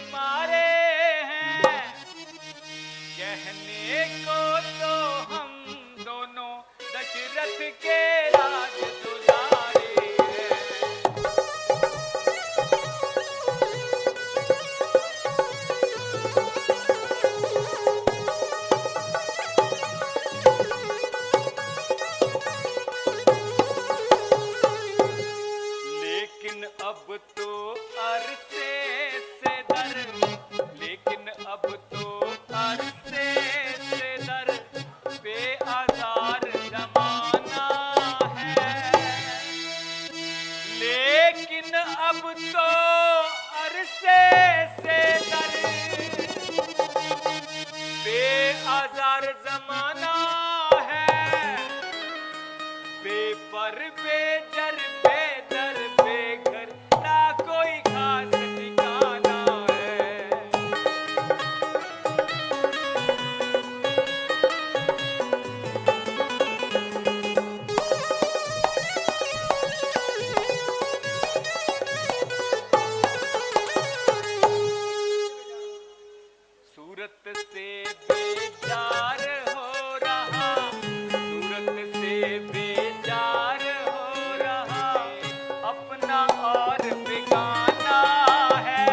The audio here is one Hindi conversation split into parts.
मारे हैं, कहने को तो हम दोनों दशरथ के राज दुलारे हैं। लेकिन अब तो अरसे से दर, लेकिन अब तो अरसे से दर पे आजार जमाना है। लेकिन अब तो अरसे से दर पे आजार जमाना है। बेपर बेजर बेदर बेघर ना कोई खास ठिकाना है। सूरत से बेजार हो रहा, सूरत से बेजार हो रहा, अपना और बेगाना है।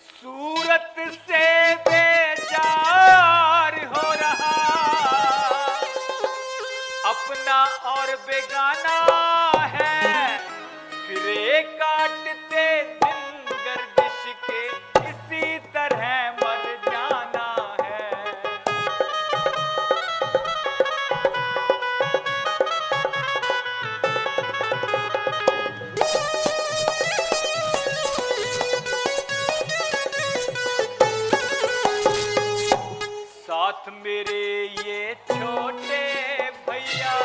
सूरत से बेजार हो रहा, अपना और बेगाना है। फिरे काटते दिन गर्दिश के इसी तरह मर जाना है। साथ मेरे ये छोटे भैया,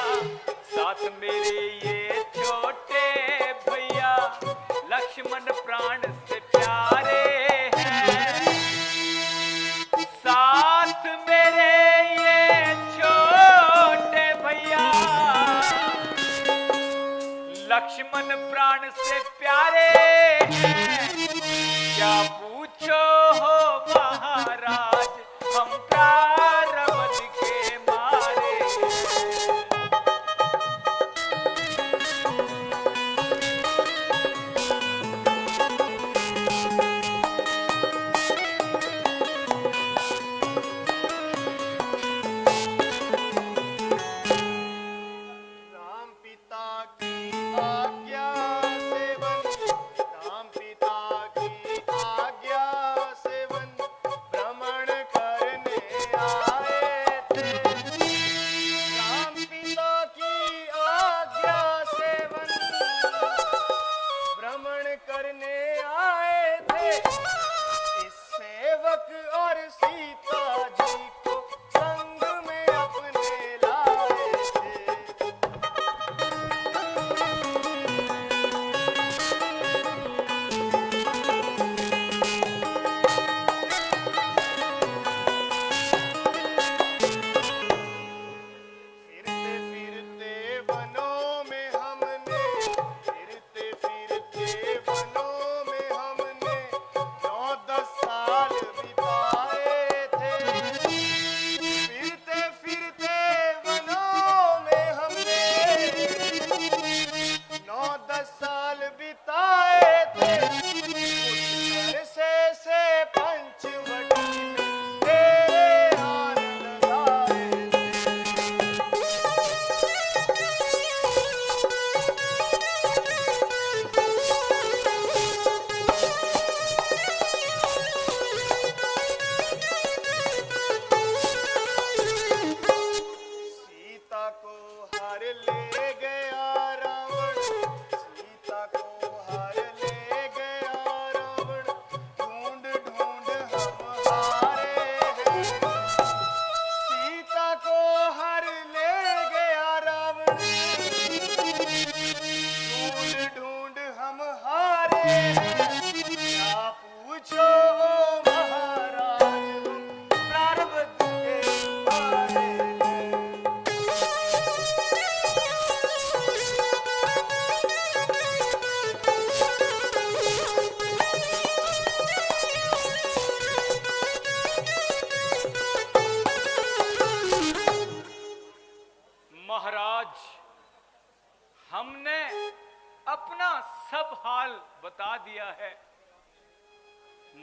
साथ मेरे ये छोटे भैया, लक्ष्मण प्राण से प्यारे हैं। साथ मेरे ये छोटे भैया, लक्ष्मण प्राण से प्यारे हैं। क्या पूछो हो महाराज, हम प्रारब्ध के मारे हैं। राम पिता की आज्ञा सेवन, राम पिता की आज्ञा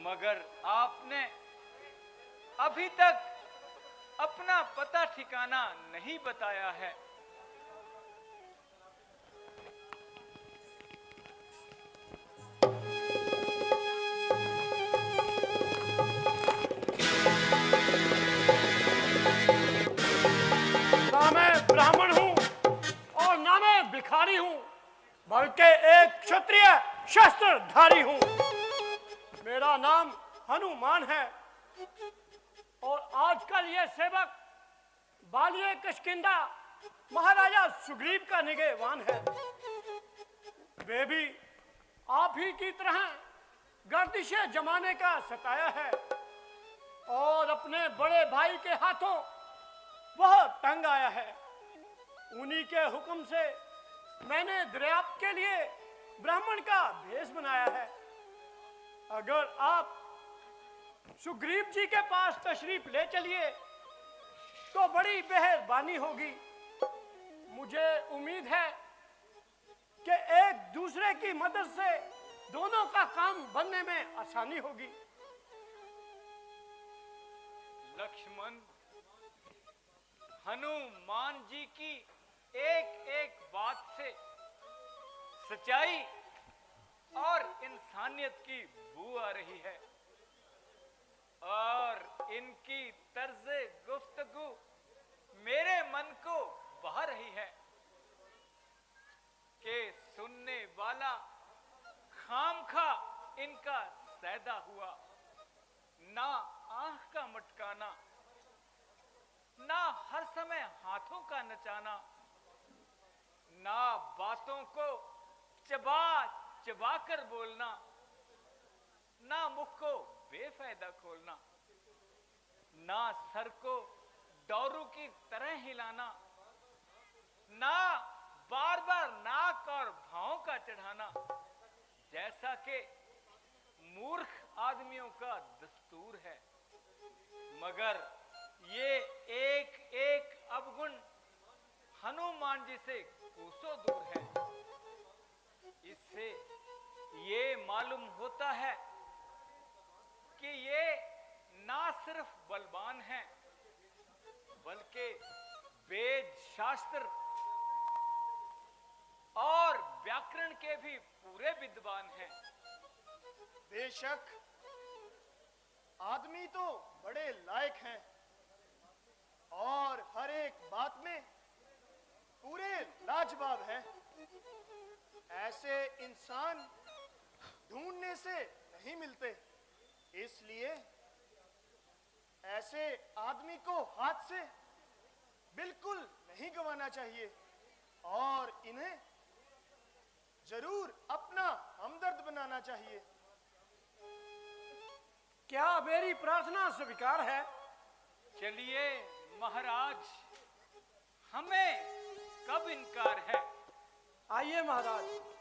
मगर आपने अभी तक अपना पता ठिकाना नहीं बताया है। ना मैं ब्राह्मण हूं और ना मैं भिखारी हूं, बल्कि एक क्षत्रिय शस्त्रधारी हूं। मेरा नाम हनुमान है और आजकल ये सेवक बालिए किष्किंधा महाराजा सुग्रीव का निगहबान है। वे भी आप ही की तरह गर्दिशे जमाने का सताया है और अपने बड़े भाई के हाथों वह तंग आया है। उन्हीं के हुक्म से मैंने दर्याप्त के लिए ब्राह्मण का भेष बनाया है। अगर आप सुग्रीव जी के पास तशरीफ ले चलिए तो बड़ी मेहरबानी होगी। मुझे उम्मीद है कि एक दूसरे की मदद से दोनों का काम बनने में आसानी होगी। लक्ष्मण, हनुमान जी की एक एक बात से सच्चाई और इंसानियत की बू आ रही है और इनकी तर्ज़े गुफ्तगू मेरे मन को बहा रही है कि सुनने वाला खामखा इनका सैदा हुआ, ना आंख का मटकाना, ना हर समय हाथों का नचाना, ना बातों को चबा चबा कर बोलना, ना मुख को बेफायदा खोलना, ना सर को डौरू की तरह हिलाना, ना बार बार नाक और भावों का चढ़ाना, जैसा कि मूर्ख आदमियों का दस्तूर है। मगर ये एक एक अवगुण हनुमान जी से कोसों दूर है। इससे ये मालूम होता है कि ये ना सिर्फ बलवान हैं, बल्कि वेद शास्त्र और व्याकरण के भी पूरे विद्वान हैं। बेशक आदमी तो बड़े लायक हैं और हर एक बात में पूरे लाजवाब हैं। ऐसे इंसान ढूंढने से नहीं मिलते, इसलिए ऐसे आदमी को हाथ से बिल्कुल नहीं गंवाना चाहिए और इन्हें जरूर अपना हमदर्द बनाना चाहिए। क्या मेरी प्रार्थना स्वीकार है? चलिए महाराज, हमें कब इनकार है। आइए महाराज।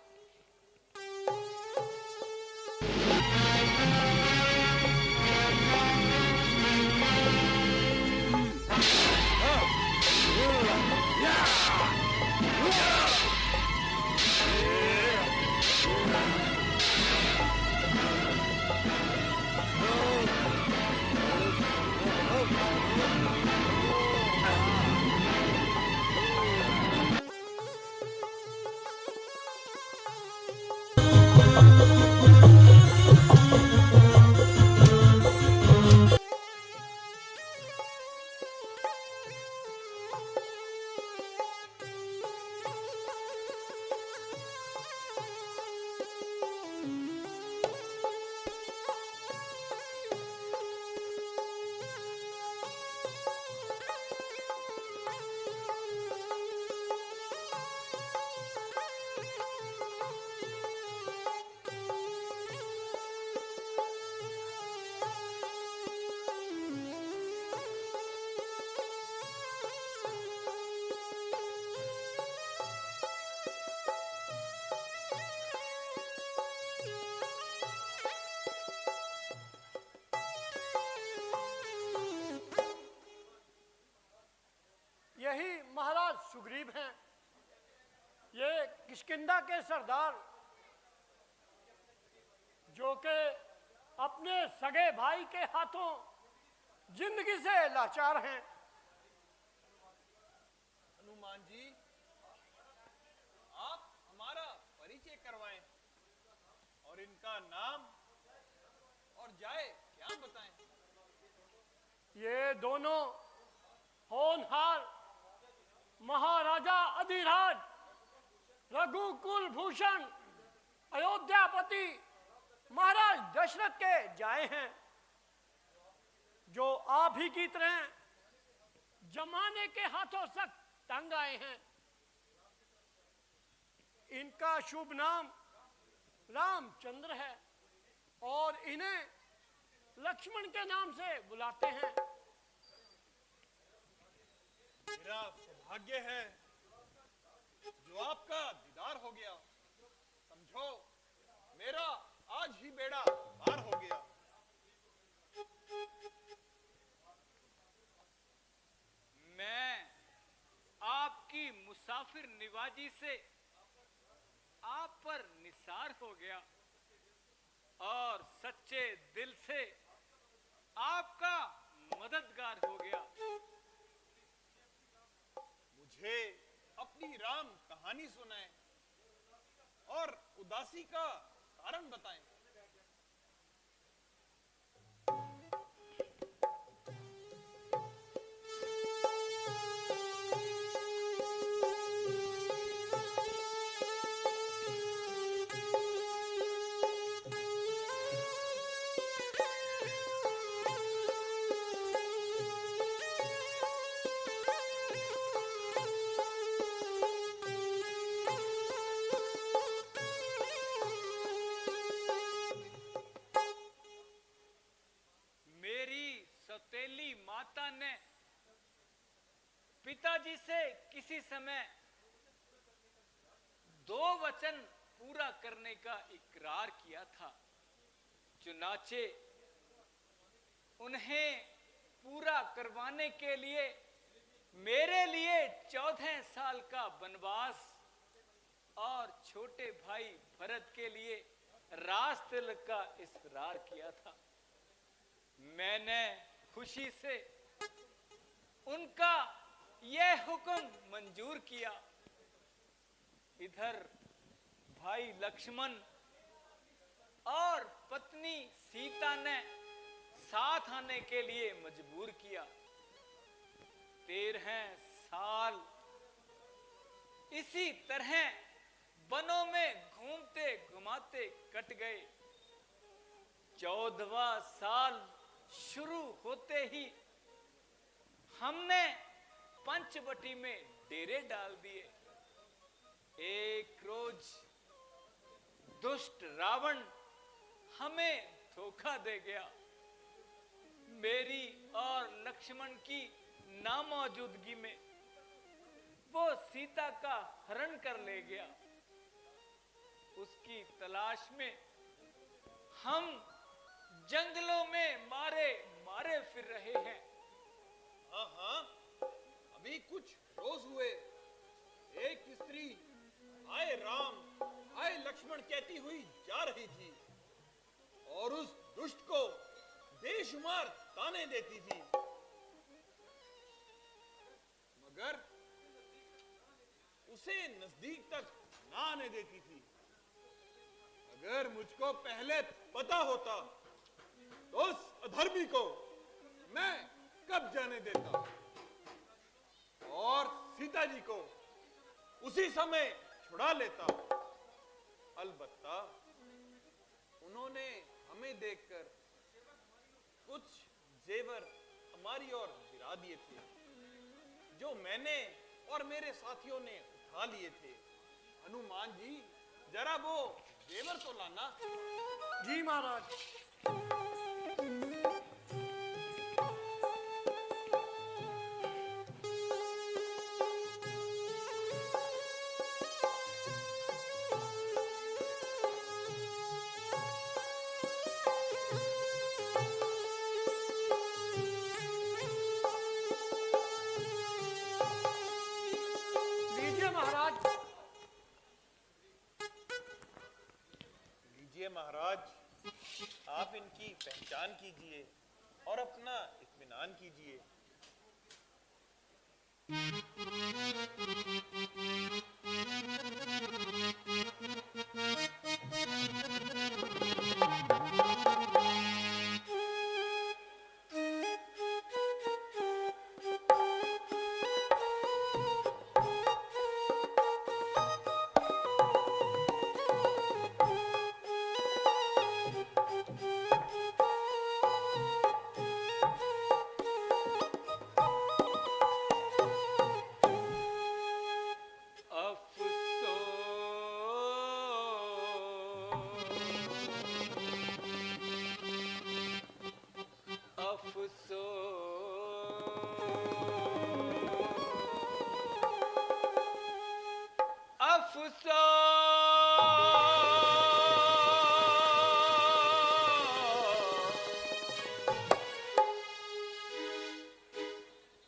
यही महाराज सुग्रीव हैं, ये किष्किंधा के सरदार, जो कि अपने सगे भाई के हाथों जिंदगी से लाचार हैं। हनुमान जी, आप हमारा परिचय करवाएं और इनका नाम और जाए क्या बताएं। ये दोनों होनहार महाराजा अधिराज रघुकुल भूषण अयोध्यापति महाराज दशरथ के जाए हैं, जो आप ही की तरह जमाने के हाथों सख्त तंग आए हैं। इनका शुभ नाम रामचंद्र है और इन्हें लक्ष्मण के नाम से बुलाते हैं। मेरा सौभाग्य है जो आपका दीदार हो गया। समझो मेरा आज ही बेड़ा पार हो गया। मैं आपकी मुसाफिर निवाजी से आप पर निसार हो गया और सच्चे दिल से आपका मददगार हो गया। मुझे अपनी राम कहानी सुनाएं और उदासी का कारण बताएं। सौतेली माता ने पिताजी से किसी समय 2 वचन पूरा करने का इकरार किया था, चुनाचे उन्हें पूरा करवाने के लिए मेरे लिए 14 साल का वनवास और छोटे भाई भरत के लिए राजतिलक का इकरार किया था। मैंने खुशी से उनका यह हुक्म मंजूर किया। इधर भाई लक्ष्मण और पत्नी सीता ने साथ आने के लिए मजबूर किया। 13 साल इसी तरह वनों में घूमते घुमाते कट गए। 14वां साल शुरू होते ही हमने पंचवटी में डेरे डाल दिए। एक रोज दुष्ट रावण हमें धोखा दे गया। मेरी और लक्ष्मण की नामौजूदगी में वो सीता का हरण कर ले गया। उसकी तलाश में हम जंगलों में मारे मारे फिर रहे हैं। हाँ, अभी कुछ रोज हुए एक स्त्री आए राम आए लक्ष्मण कहती हुई जा रही थी और उस दुष्ट को बेशुमार ताने देती थी, मगर उसे नजदीक तक ना आने देती थी। अगर मुझको पहले पता होता तो उस अधर्मी को मैं कब जाने देता और सीता जी को उसी समय छुड़ा लेता। अलबत्ता उन्होंने हमें देखकर कुछ जेवर हमारी ओर गिरा दिए थे, जो मैंने और मेरे साथियों ने उठा लिए थे। हनुमान जी, जरा वो जेवर तो लाना। जी महाराज। लीजिए महाराज। लीजिए महाराज, आप इनकी की पहचान कीजिए और अपना इत्मीनान कीजिए।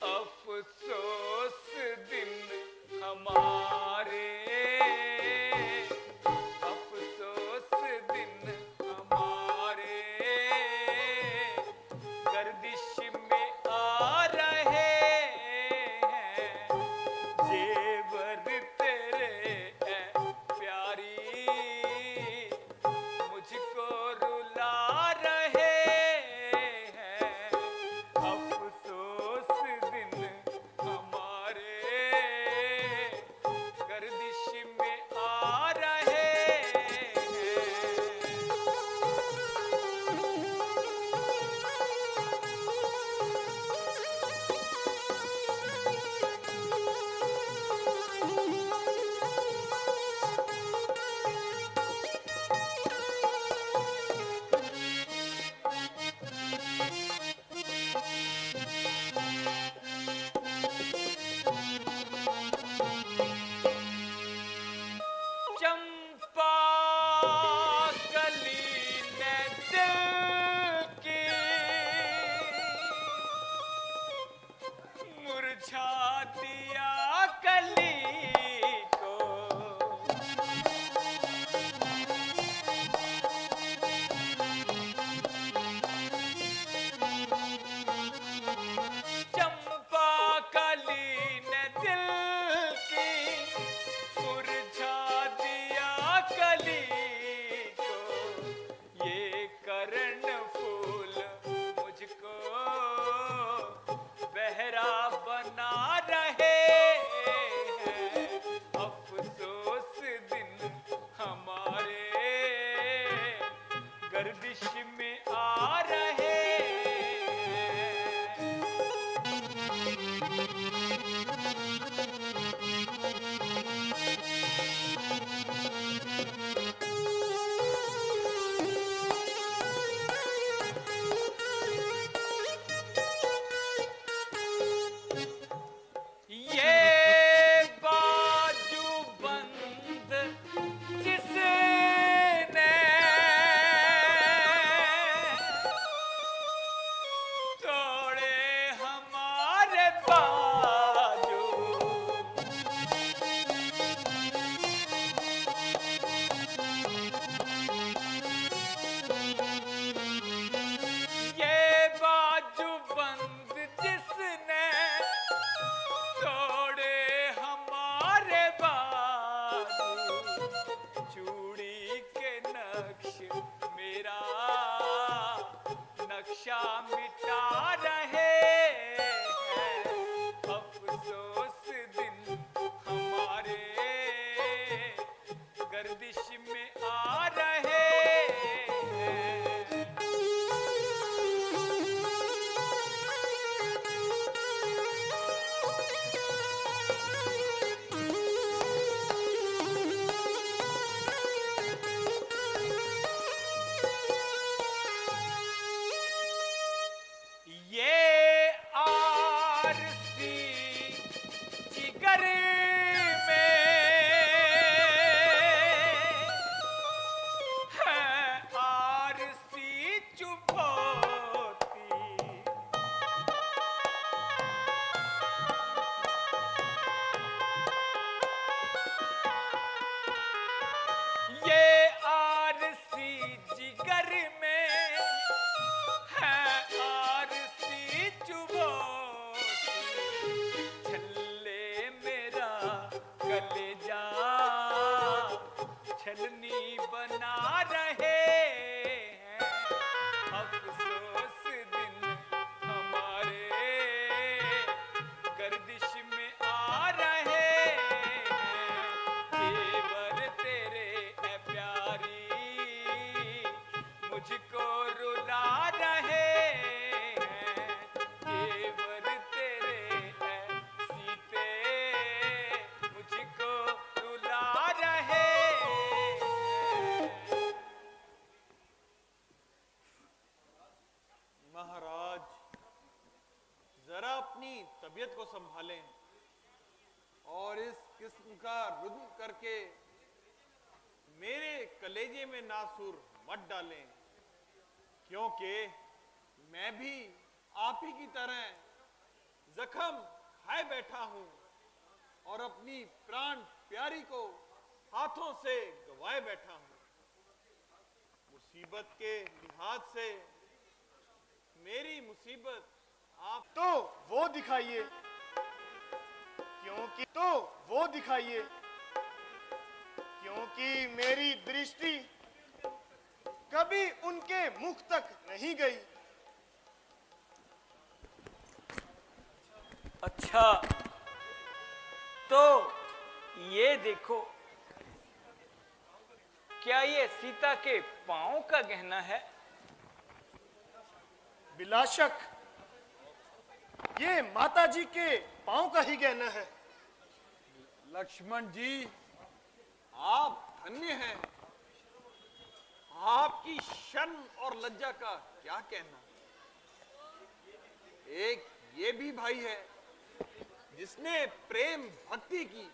अफसोस दिन हमारे, अफसोस दिन हमारे गर्दिश में आ रहे हैं, जेवर तेरे ऐ प्यारी मुझको रुला रहे हैं। अफसोस दिन हमारे गर्दिश में आ रहे हैं। चंपा कली ने दिल की मुरझा दिया कली को, चंपा कली ने दिल की मुरझा दिया कली को, ये करण फूल मुझको बहरा बना रहे हैं। अफसोस दिन हमारे गर्दिश में आ रहे हैं। ये बाजूबंद जिसने तोड़े हमारे बाजू, ये बाजूबंद जिसने तोड़े हमारे बाजू, चूड़ी के नक्श मेरा नक्शा मिटा रहे हैं। अफसोस दिन हमारे गर्दिश में आ रहे हैं। महाराज, जरा अपनी तबीयत को संभालें और इस किस्म का रुद्र करके मेरे कलेजे में नासूर मत डालें, क्योंकि मैं भी आप ही की तरह जख्म खाए बैठा हूं और अपनी प्राण प्यारी को हाथों से गंवाए बैठा हूं। मुसीबत के लिहाज से मेरी मुसीबत आप तो वो दिखाइए, क्योंकि मेरी दृष्टि कभी उनके मुख तक नहीं गई। अच्छा, तो ये देखो, क्या ये सीता के पांव का गहना है? बिला शक ये माता जी के पांव का ही गहना है। लक्ष्मण जी, आप धन्य हैं। आपकी शर्म और लज्जा का क्या कहना। एक ये भी भाई है जिसने प्रेम भक्ति की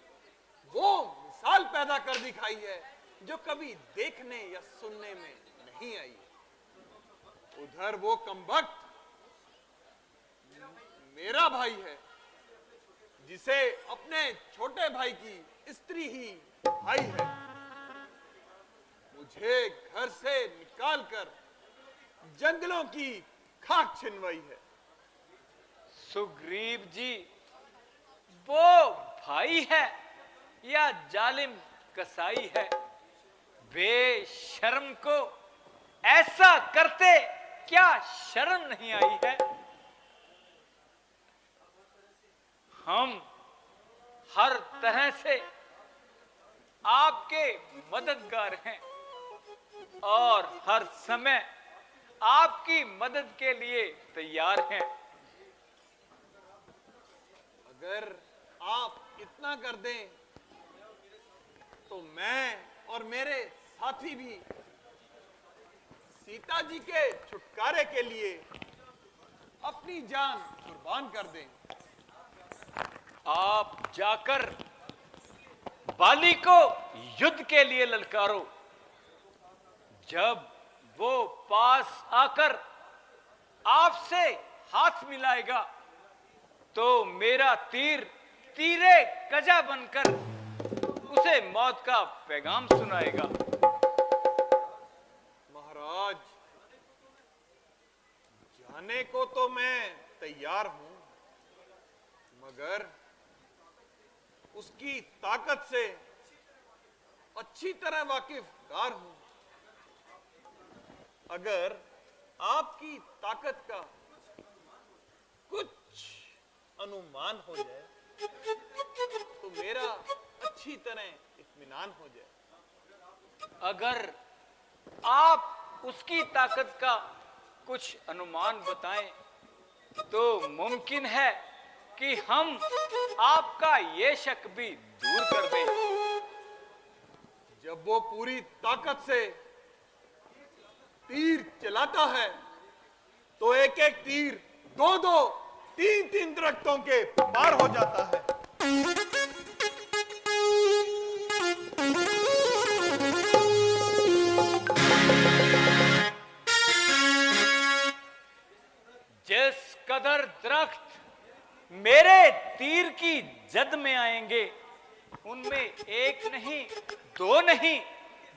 वो मिसाल पैदा कर दिखाई है जो कभी देखने या सुनने में नहीं आई। उधर वो कमबख्त मेरा भाई है जिसे अपने छोटे भाई की स्त्री ही भाई है। मुझे घर से निकालकर जंगलों की खाक छिनवाई है। सुग्रीव जी, वो भाई है या जालिम कसाई है? बेशर्म को ऐसा करते क्या शर्म नहीं आई है? हम हर तरह से आपके मददगार हैं और हर समय आपकी मदद के लिए तैयार हैं। अगर आप इतना कर दें तो मैं और मेरे साथी भी सीता जी के छुटकारे के लिए अपनी जान कुर्बान कर दें। आप जाकर बाली को युद्ध के लिए ललकारो। जब वो पास आकर आपसे हाथ मिलाएगा तो मेरा तीर तीरे कजा बनकर उसे मौत का पैगाम सुनाएगा। महाराज, जाने को तो मैं तैयार हूं, मगर उसकी ताकत से अच्छी तरह वाकिफदार हूं। अगर आपकी ताकत का कुछ अनुमान हो जाए तो मेरा अच्छी तरह इत्मीनान हो जाए। अगर आप उसकी ताकत का कुछ अनुमान बताएं तो मुमकिन है कि हम आपका ये शक भी दूर कर दें। जब वो पूरी ताकत से तीर चलाता है तो एक एक तीर दो दो तीन तीन दरख्तों के पार हो जाता है। जिस कदर दरख्त मेरे तीर की जद में आएंगे उनमें एक नहीं, दो नहीं,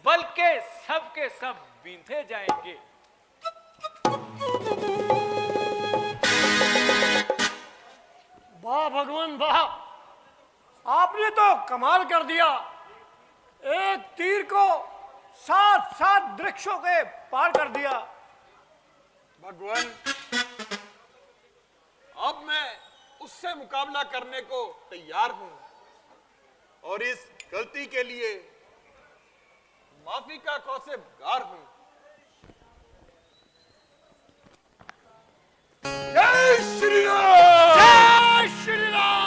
बल्कि सब के सब बींधे जाएंगे। वाह भगवान वाह, आपने तो कमाल कर दिया। एक तीर को 7-7 वृक्षों के पार कर दिया। भगवान, अब मैं उससे मुकाबला करने को तैयार हूं और इस गलती के लिए माफी का खौसेबगार हूं। जय श्री राम! जय श्री राम!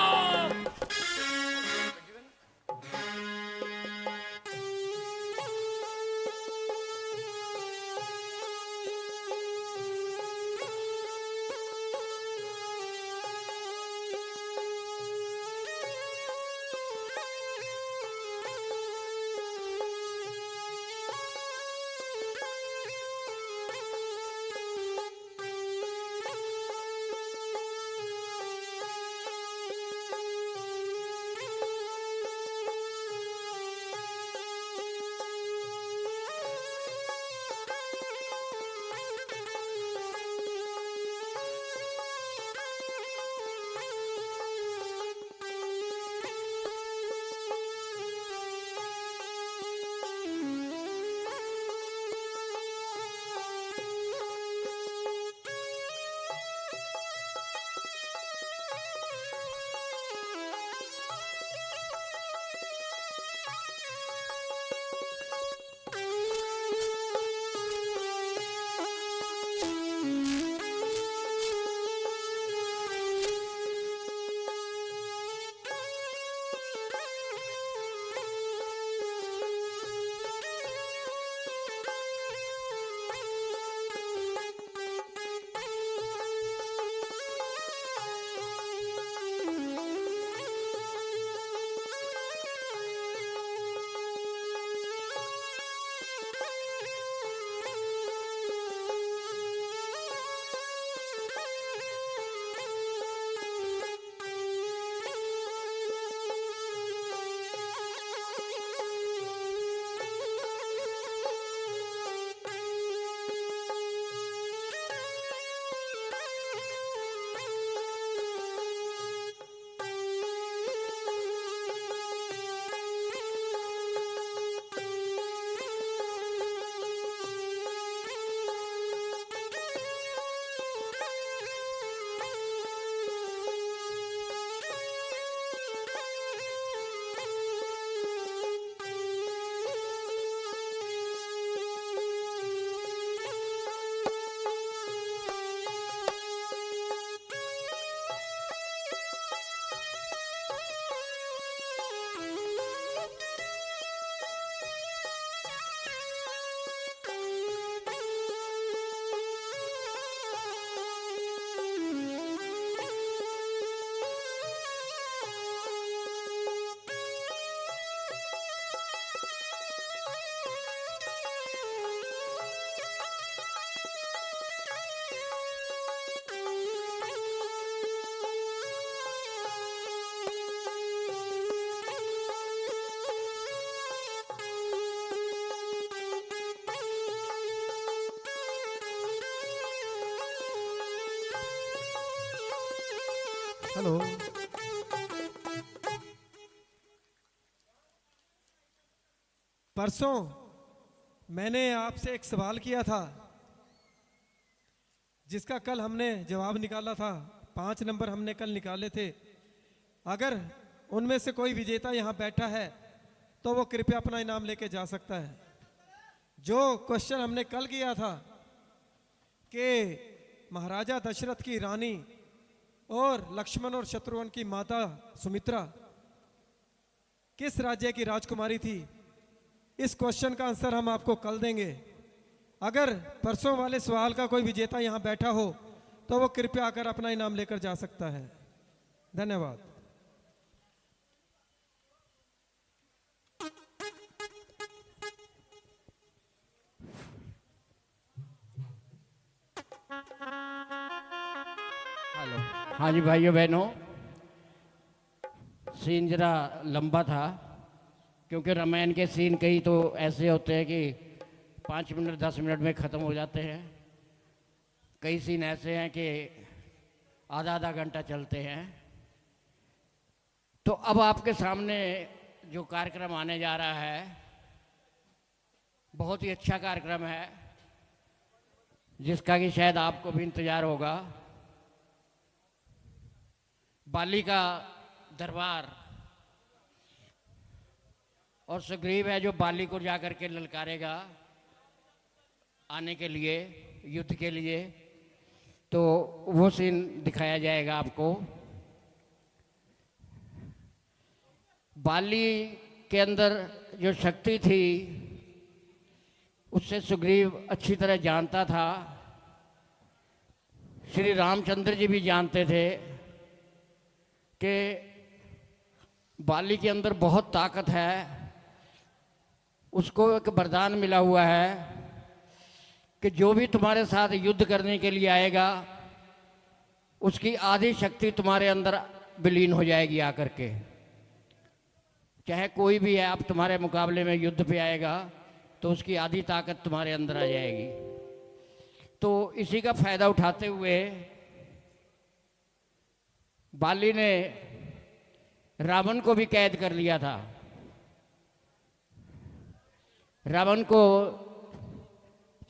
हेलो। परसों मैंने आपसे एक सवाल किया था जिसका कल हमने जवाब निकाला था। 5 नंबर हमने कल निकाले थे। अगर उनमें से कोई विजेता यहाँ बैठा है तो वो कृपया अपना इनाम लेके जा सकता है। जो क्वेश्चन हमने कल किया था कि महाराजा दशरथ की रानी और लक्ष्मण और शत्रुघ्न की माता सुमित्रा किस राज्य की राजकुमारी थी, इस क्वेश्चन का आंसर हम आपको कल देंगे। अगर परसों वाले सवाल का कोई विजेता यहाँ बैठा हो तो वो कृपया आकर अपना इनाम लेकर जा सकता है। धन्यवाद। हेलो। हाँ जी भाइयों बहनों, सीन जरा लंबा था क्योंकि रामायण के सीन कई तो ऐसे होते हैं कि 5 मिनट 10 मिनट में ख़त्म हो जाते हैं। कई सीन ऐसे हैं कि आधा आधा घंटा चलते हैं। तो अब आपके सामने जो कार्यक्रम आने जा रहा है बहुत ही अच्छा कार्यक्रम है जिसका कि शायद आपको भी इंतज़ार होगा। बाली का दरबार और सुग्रीव है जो बाली को जाकर के ललकारेगा आने के लिए, युद्ध के लिए। तो वो सीन दिखाया जाएगा आपको। बाली के अंदर जो शक्ति थी उससे सुग्रीव अच्छी तरह जानता था। श्री रामचंद्र जी भी जानते थे कि बाली के अंदर बहुत ताकत है। उसको एक वरदान मिला हुआ है कि जो भी तुम्हारे साथ युद्ध करने के लिए आएगा उसकी आधी शक्ति तुम्हारे अंदर विलीन हो जाएगी आकर के। चाहे कोई भी है आप तुम्हारे मुकाबले में युद्ध पे आएगा तो उसकी आधी ताकत तुम्हारे अंदर आ जाएगी। तो इसी का फायदा उठाते हुए बाली ने रावण को भी कैद कर लिया था। रावण को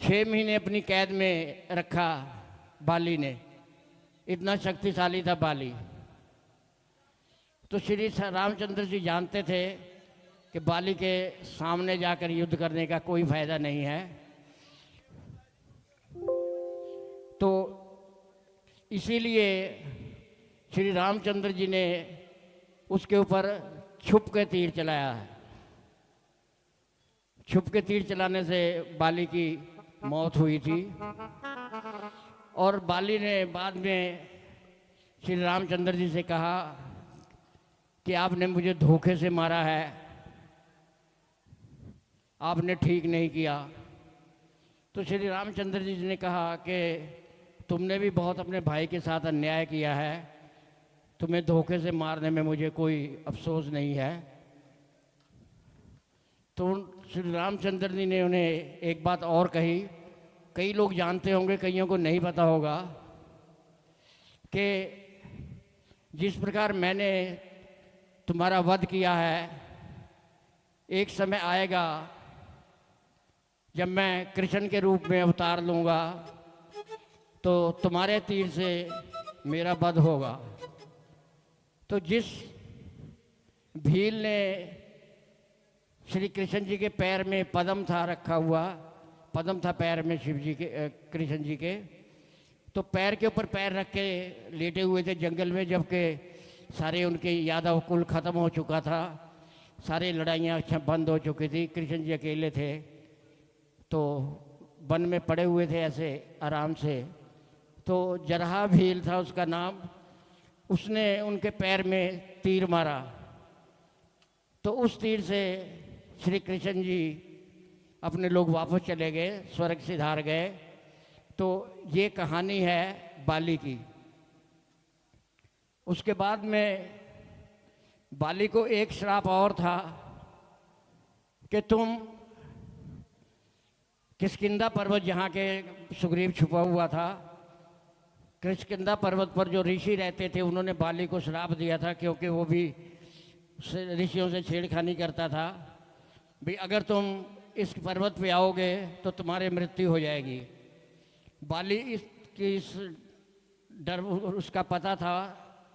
6 महीने अपनी कैद में रखा बाली ने। इतना शक्तिशाली था बाली। तो श्री रामचंद्र जी जानते थे कि बाली के सामने जाकर युद्ध करने का कोई फायदा नहीं है। तो इसीलिए श्री रामचंद्र जी ने उसके ऊपर छुप के तीर चलाया है। छुप के तीर चलाने से बाली की मौत हुई थी। और बाली ने बाद में श्री रामचंद्र जी से कहा कि आपने मुझे धोखे से मारा है, आपने ठीक नहीं किया। तो श्री रामचंद्र जी ने कहा कि तुमने भी बहुत अपने भाई के साथ अन्याय किया है, तुम्हें धोखे से मारने में मुझे कोई अफसोस नहीं है। तो श्री रामचंद्र जी ने उन्हें एक बात और कही, कई लोग जानते होंगे कईयों को नहीं पता होगा, कि जिस प्रकार मैंने तुम्हारा वध किया है एक समय आएगा जब मैं कृष्ण के रूप में अवतार लूँगा तो तुम्हारे तीर से मेरा वध होगा। तो जिस भील ने श्री कृष्ण जी के पैर में पद्म था रखा हुआ, पद्म था पैर में शिव जी के, कृष्ण जी के, तो पैर के ऊपर पैर रख के लेटे हुए थे जंगल में, जबकि सारे उनके यादव कुल खत्म हो चुका था, सारी लड़ाइयाँ बंद हो चुकी थी, कृष्ण जी अकेले थे। तो वन में पड़े हुए थे ऐसे आराम से। तो जरहा भील था उसका नाम, उसने उनके पैर में तीर मारा। तो उस तीर से श्री कृष्ण जी अपने लोग वापस चले गए, स्वर्ग सिधार गए। तो ये कहानी है बाली की। उसके बाद में बाली को एक श्राप और था कि तुम किष्किंधा पर्वत जहाँ के सुग्रीव छुपा हुआ था किष्किंधा पर्वत पर जो ऋषि रहते थे उन्होंने बाली को श्राप दिया था, क्योंकि वो भी ऋषियों से छेड़खानी करता था। भी अगर तुम इस पर्वत पे आओगे तो तुम्हारी मृत्यु हो जाएगी। बाली इस डर उसका पता था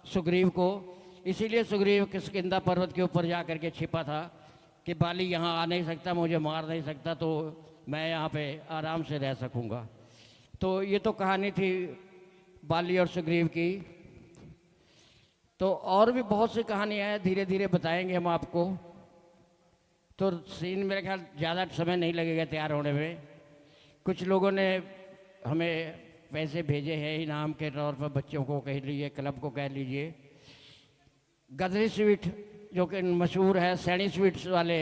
सुग्रीव को, इसीलिए सुग्रीव किष्किंधा पर्वत के ऊपर जा कर के छिपा था कि बाली यहाँ आ नहीं सकता, मुझे मार नहीं सकता, तो मैं यहाँ पे आराम से रह सकूँगा। तो ये तो कहानी थी बाली और सुग्रीव की। तो और भी बहुत सी कहानियाँ हैं, धीरे धीरे बताएंगे हम आपको। तो सीन मेरे ख्याल ज़्यादा समय नहीं लगेगा तैयार होने में। कुछ लोगों ने हमें पैसे भेजे हैं इनाम के तौर पर, बच्चों को कह लीजिए, क्लब को कह लीजिए। गदरी स्वीट जो कि मशहूर है, सैनी स्वीट्स वाले,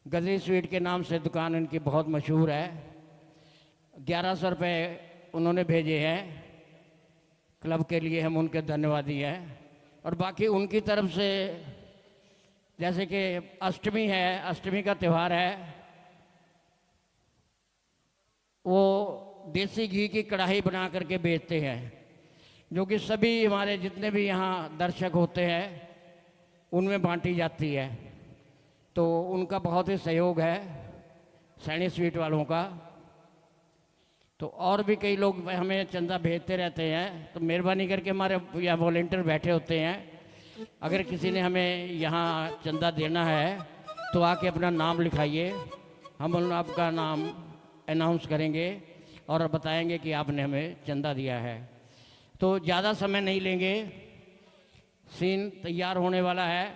गदरी स्वीट के नाम से दुकान इनकी बहुत मशहूर है। 1100 रुपये उन्होंने भेजे हैं क्लब के लिए, हम उनके धन्यवादी हैं। और बाकी उनकी तरफ से, जैसे कि अष्टमी है, अष्टमी का त्यौहार है, वो देसी घी की कढ़ाई बना करके बेचते हैं, जो कि सभी हमारे जितने भी यहाँ दर्शक होते हैं उनमें बांटी जाती है। तो उनका बहुत ही सहयोग है सैनी स्वीट वालों का। तो और भी कई लोग हमें चंदा भेजते रहते हैं, तो मेहरबानी करके हमारे यहाँ वॉलेंटियर बैठे होते हैं, अगर किसी ने हमें यहाँ चंदा देना है तो आके अपना नाम लिखाइए, हम आपका नाम अनाउंस करेंगे और बताएंगे कि आपने हमें चंदा दिया है। तो ज़्यादा समय नहीं लेंगे, सीन तैयार होने वाला है।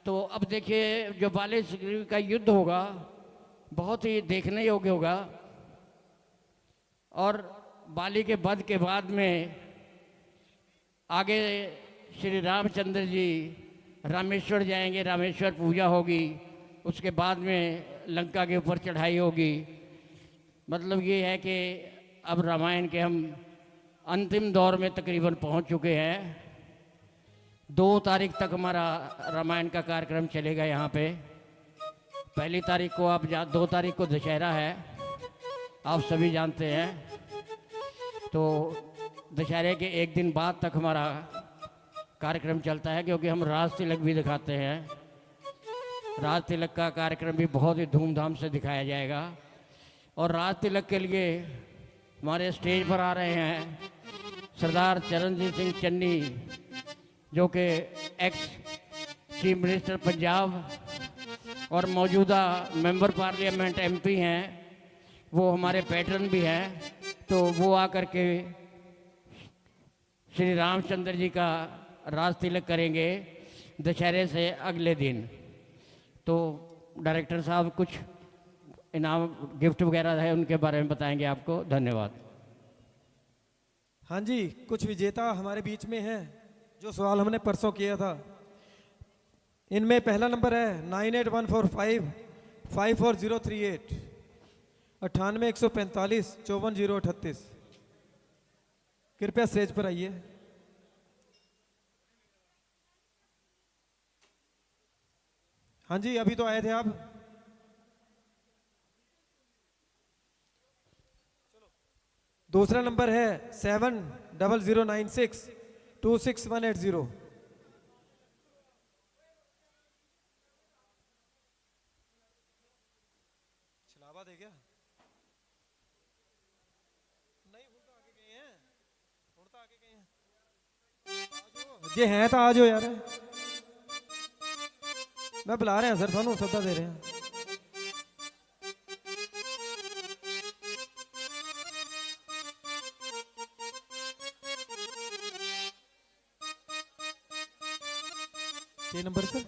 तो अब देखिए, जो बाली सुग्रीव का युद्ध होगा बहुत ही देखने योग्य होगा। और बाली के वध के बाद में आगे श्री रामचंद्र जी रामेश्वर जाएंगे, रामेश्वर पूजा होगी, उसके बाद में लंका के ऊपर चढ़ाई होगी। मतलब ये है कि अब रामायण के हम अंतिम दौर में तकरीबन पहुंच चुके हैं। 2 तारीख तक हमारा रामायण का कार्यक्रम चलेगा यहाँ पे। पहली तारीख को 2 तारीख को दशहरा है, आप सभी जानते हैं। तो दशहरे के एक दिन बाद तक हमारा कार्यक्रम चलता है, क्योंकि हम राज तिलक भी दिखाते हैं। राज तिलक का कार्यक्रम भी बहुत ही धूमधाम से दिखाया जाएगा। और राज तिलक के लिए हमारे स्टेज पर आ रहे हैं सरदार चरणजीत सिंह चन्नी, जो कि एक्स चीफ मिनिस्टर पंजाब और मौजूदा मेंबर पार्लियामेंट एमपी हैं, वो हमारे पैटर्न भी हैं। तो वो आकर के श्री रामचंद्र जी का राज तिलक करेंगे दशहरे से अगले दिन। तो डायरेक्टर साहब कुछ इनाम गिफ्ट वगैरह है, उनके बारे में बताएंगे आपको। धन्यवाद। हाँ जी, कुछ विजेता हमारे बीच में हैं जो सवाल हमने परसों किया था। इनमें पहला नंबर है 98145 54038, 98 145 54 038। कृपया स्टेज पर आइए। हाँ जी, अभी तो आए थे आप। दूसरा नंबर है 70096 26180। छलावा दे गया नहीं, ਹੁਣ ਤਾਂ आगे गए हैं, ਹੁਣ ਤਾਂ आगे गए हैं। जे हैं तो आ जाओ यार, मैं बुला रहा सर, थानू सद्दा दे रहे हैं। ये नंबर सर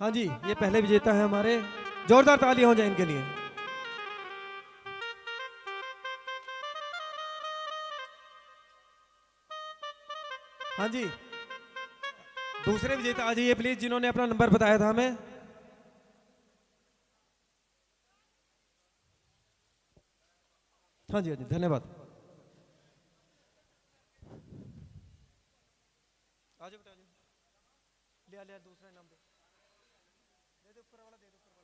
हाँ जी, ये पहले विजेता है हमारे। जोरदार तालियां हो जाए इनके लिए। हाँ जी, दूसरे विजेता आ जाइए प्लीज, जिन्होंने अपना नंबर बताया था हमें। हाँ जी, हाँ जी, धन्यवाद। आ जाओ बेटा, आ जाओ। ले आ दूसरा इनाम दे दे, ऊपर वाला दे दो।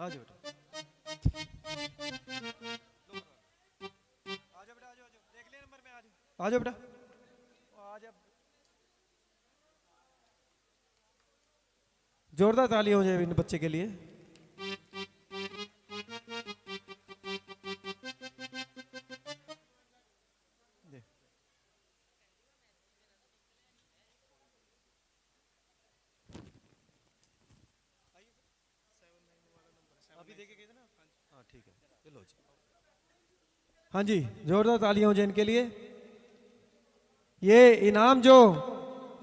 आ जाओ बेटा, आ जाओ बेटा, आ जाओ, देख ले नंबर में, आ जाओ, आ जाओ बेटा, आ जाओ। जोरदार ताली हो जाए इन बच्चे के लिए। अभी देखे गए थे ना? हाँ ठीक है, चलो जी। हाँ जी, जोरदार तालियां हो जाए इनके लिए। ये इनाम जो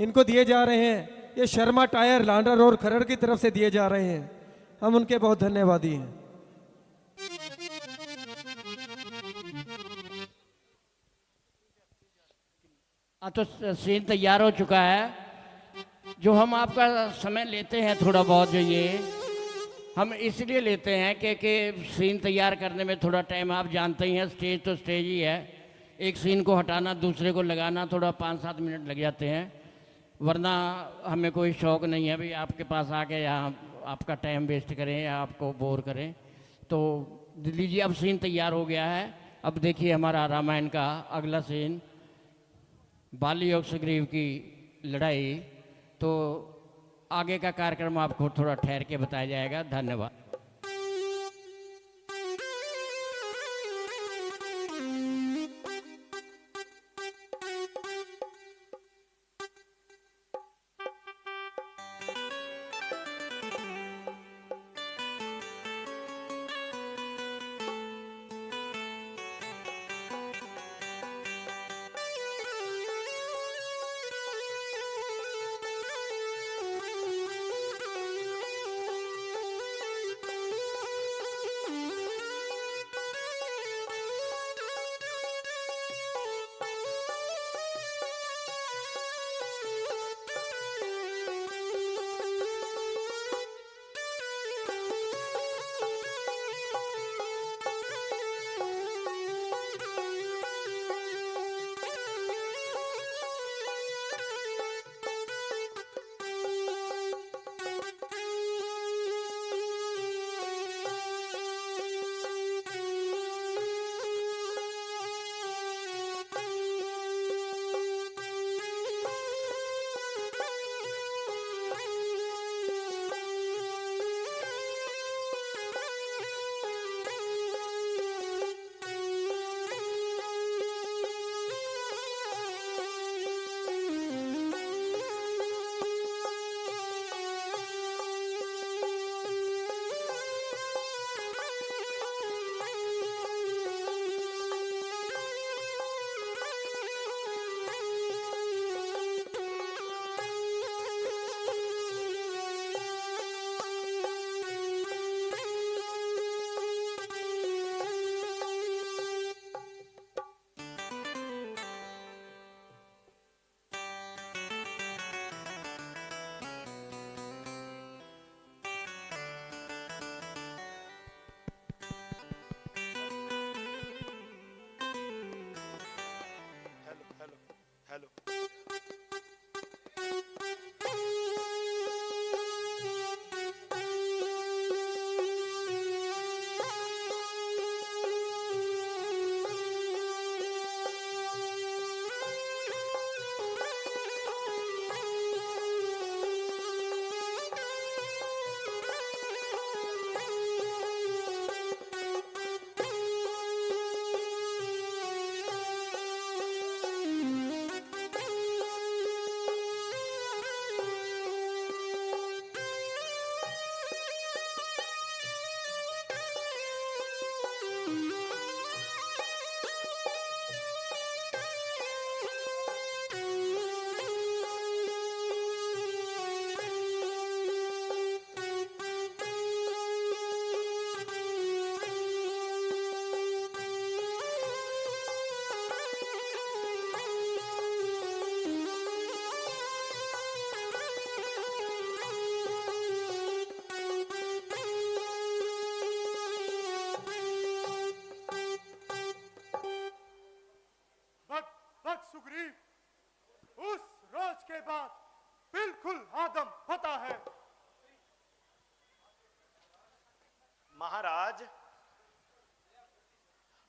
इनको दिए जा रहे हैं, ये शर्मा टायर लांडा रोड खरड़ की तरफ से दिए जा रहे हैं। हम उनके बहुत धन्यवादी हैं। तो सीन तैयार हो चुका है। जो हम आपका समय लेते हैं थोड़ा बहुत, जो ये हम इसलिए लेते हैं कि सीन तैयार करने में थोड़ा टाइम, आप जानते ही हैं, स्टेज तो स्टेज ही है। एक सीन को हटाना दूसरे को लगाना थोड़ा 5-7 मिनट लग जाते हैं, वरना हमें कोई शौक नहीं है भाई आपके पास आके यहाँ आपका टाइम वेस्ट करें या आपको बोर करें। तो लीजिए, अब सीन तैयार हो गया है। अब देखिए हमारा रामायण का अगला सीन, बाली और सुग्रीव की लड़ाई। तो आगे का कार्यक्रम आपको थोड़ा ठहर के बताया जाएगा। धन्यवाद।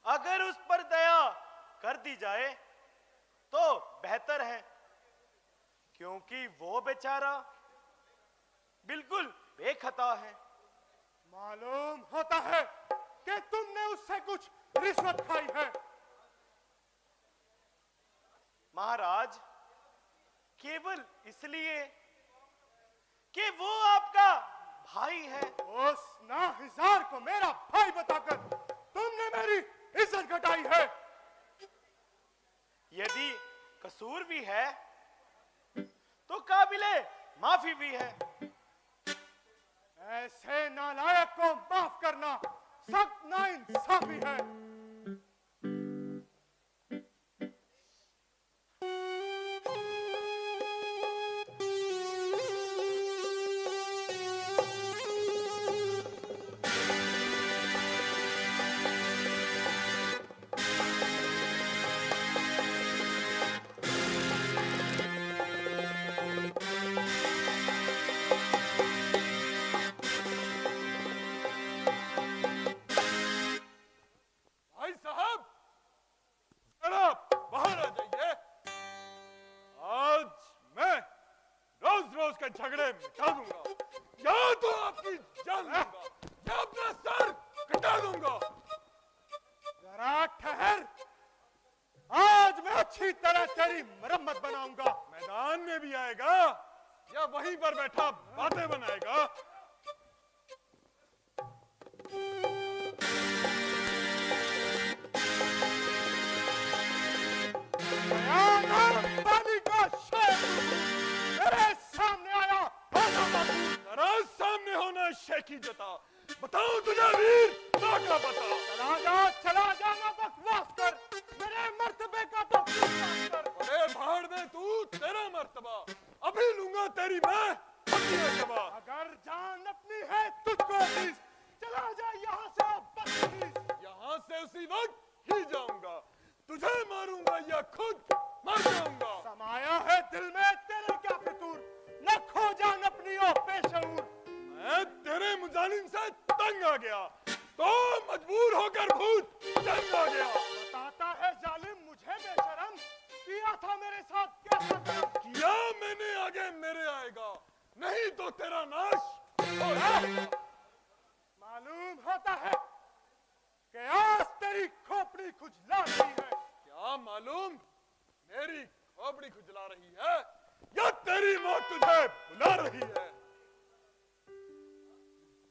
अगर उस पर दया कर दी जाए तो बेहतर है, क्योंकि वो बेचारा बिल्कुल बेखता है। मालूम होता है कि तुमने उससे कुछ रिश्वत खाई है। महाराज, केवल इसलिए कि वो आपका भाई है। उस नाहिजार को मेरा भाई बताकर तुमने मेरी इज्जत घटाई है। यदि कसूर भी है तो काबिले माफी भी है। ऐसे नालायक को माफ करना सख्त नाइंसाफी है। भाई साहब, जरा बाहर आ जाइए। आज मैं रोज रोज के झगड़े मिटा दूंगा, या तो आपकी जान लूंगा या अपना सर कटा दूंगा। जरा ठहर, आज मैं अच्छी तरह तेरी मरम्मत बनाऊंगा। मैदान में भी आएगा या वहीं पर बैठा बातें बनाएगा? पानी का शेर मेरे सामने आया जरा सामने होना शेखी जता। बताओ तुझे वीर ना का पता। चला जा ना बकवास कर, मेरे मर्तबे का तो विश्वास कर। अरे भाड़ में तू, तेरा मर्तबा अभी लूंगा तेरी मैं अपनी मर्तबा। अगर जान अपनी है तुझको अजीज, चला जा यहाँ से बदतमीज। यहाँ से उसी वक्त ही जाऊंगा, तुझे मारूंगा या खुद मर जाऊंगा। समाया है दिल में तेरे क्या फितूर, न खो जान अपनी ओ पेशऊर। मैं तेरे मुजालिम से तंग आ गया तो मजबूर होकर भूत जंग आ गया। बताता है जालिम मुझे बेशरम, किया था मेरे साथ कैसा करम। किया मैंने आगे मेरे आएगा, नहीं तो तेरा नाश हो जाएगा। मालूम होता है कि आज तेरी खोपड़ी खुजला रही है। क्या मालूम मेरी खोपड़ी खुजला रही है या तेरी मौत तुझे बुला रही है?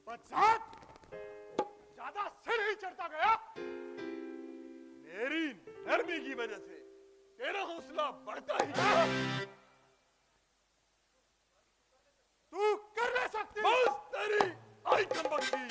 बदजात, ज्यादा सिर ही चढ़ता गया। मेरी नरमी की वजह से तेरा हौसला बढ़ता ही गया। तू कर नहीं सकती। बस तेरी आई कमबख्ती।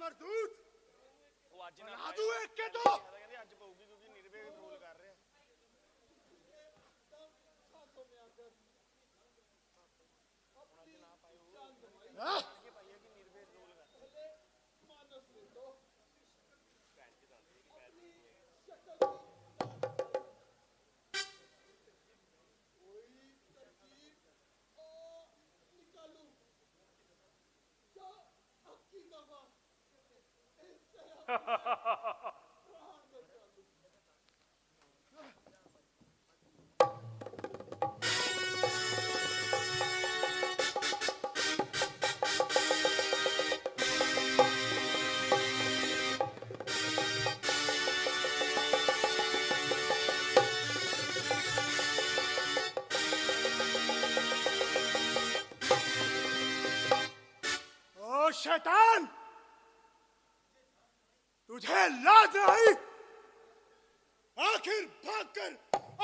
ਅਮਰਦੂਤ ਉਹ ਅੱਜ ਨਾ ਬਣਾ ਦੂ ਇੱਕ ਕੇ ਦੋ ਕਹਿੰਦੇ ਅੱਜ ਪਊਗੀ ਕਿਉਂਕਿ ਨਿਰਵੇ ਰੋਲ ਕਰ ਰਿਹਾ ਹਾਂ ओ शैतान तुझे लाज नहीं आखिर भागकर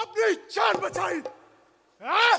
अपनी जान बचाई हाँ?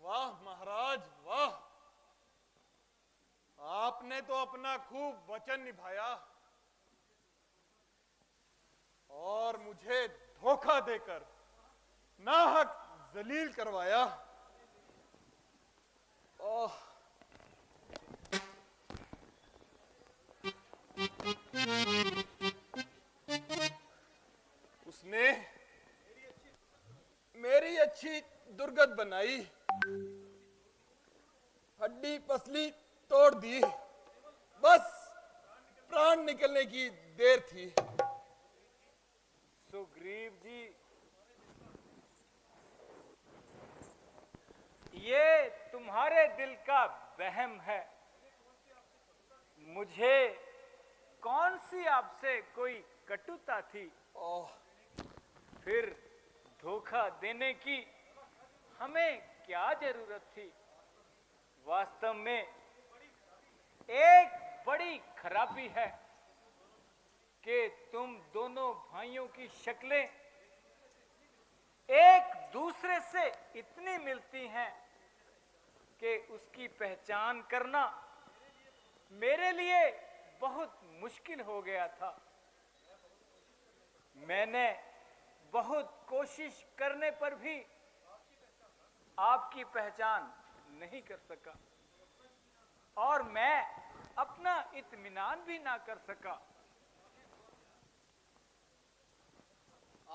वाह महाराज वाह, आपने तो अपना खूब वचन निभाया और मुझे धोखा देकर नाहक जलील करवाया। ओह, उसने मेरी अच्छी दुर्गत बनाई, हड्डी पसली तोड़ दी, बस प्राण निकलने की देर थी। सुग्रीव जी, ये तुम्हारे दिल का वहम है। मुझे कौन सी आपसे कोई कटुता थी? ओह, फिर धोखा देने की हमें क्या जरूरत थी? वास्तव में एक बड़ी खराबी है कि तुम दोनों भाइयों की शक्लें एक दूसरे से इतनी मिलती हैं कि उसकी पहचान करना मेरे लिए बहुत मुश्किल हो गया था। मैंने बहुत कोशिश करने पर भी आपकी पहचान नहीं कर सका और मैं अपना इत्मीनान भी ना कर सका।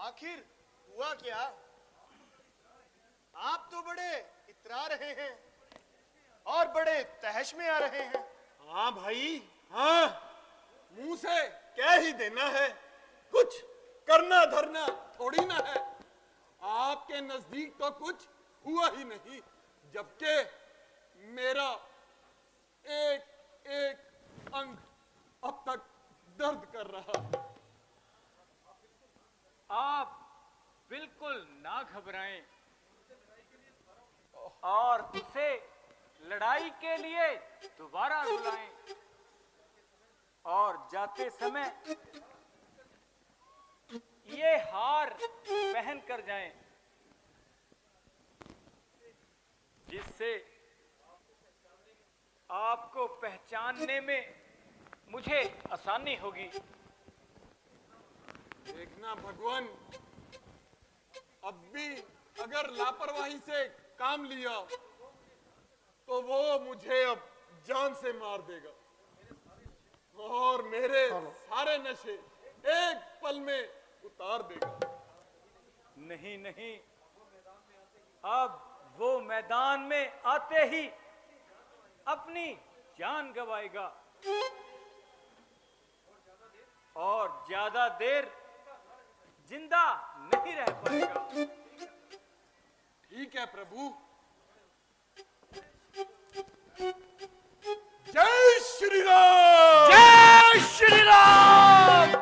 आखिर हुआ क्या? आप तो बड़े इतरा रहे हैं और बड़े तहश में आ रहे हैं। हाँ भाई हाँ, मुंह से कह ही देना है, कुछ करना धरना थोड़ी ना है। आपके नजदीक तो कुछ हुआ ही नहीं, जबकि मेरा एक एक अंग अब तक दर्द कर रहा है। आप बिल्कुल ना घबराएं और उसे लड़ाई के लिए दोबारा बुलाएं और जाते समय ये हार पहन कर जाएं, जिससे आपको पहचानने में मुझे आसानी होगी। देखना भगवान, अब भी अगर लापरवाही से काम लिया तो वो मुझे अब जान से मार देगा और मेरे सारे नशे एक पल में उतार देगा। नहीं नहीं, अब वो मैदान में आते ही अपनी जान गंवाएगा और ज्यादा देर जिंदा नहीं रह पाएगा। ठीक है प्रभु। जय श्री राम। जय श्री राम।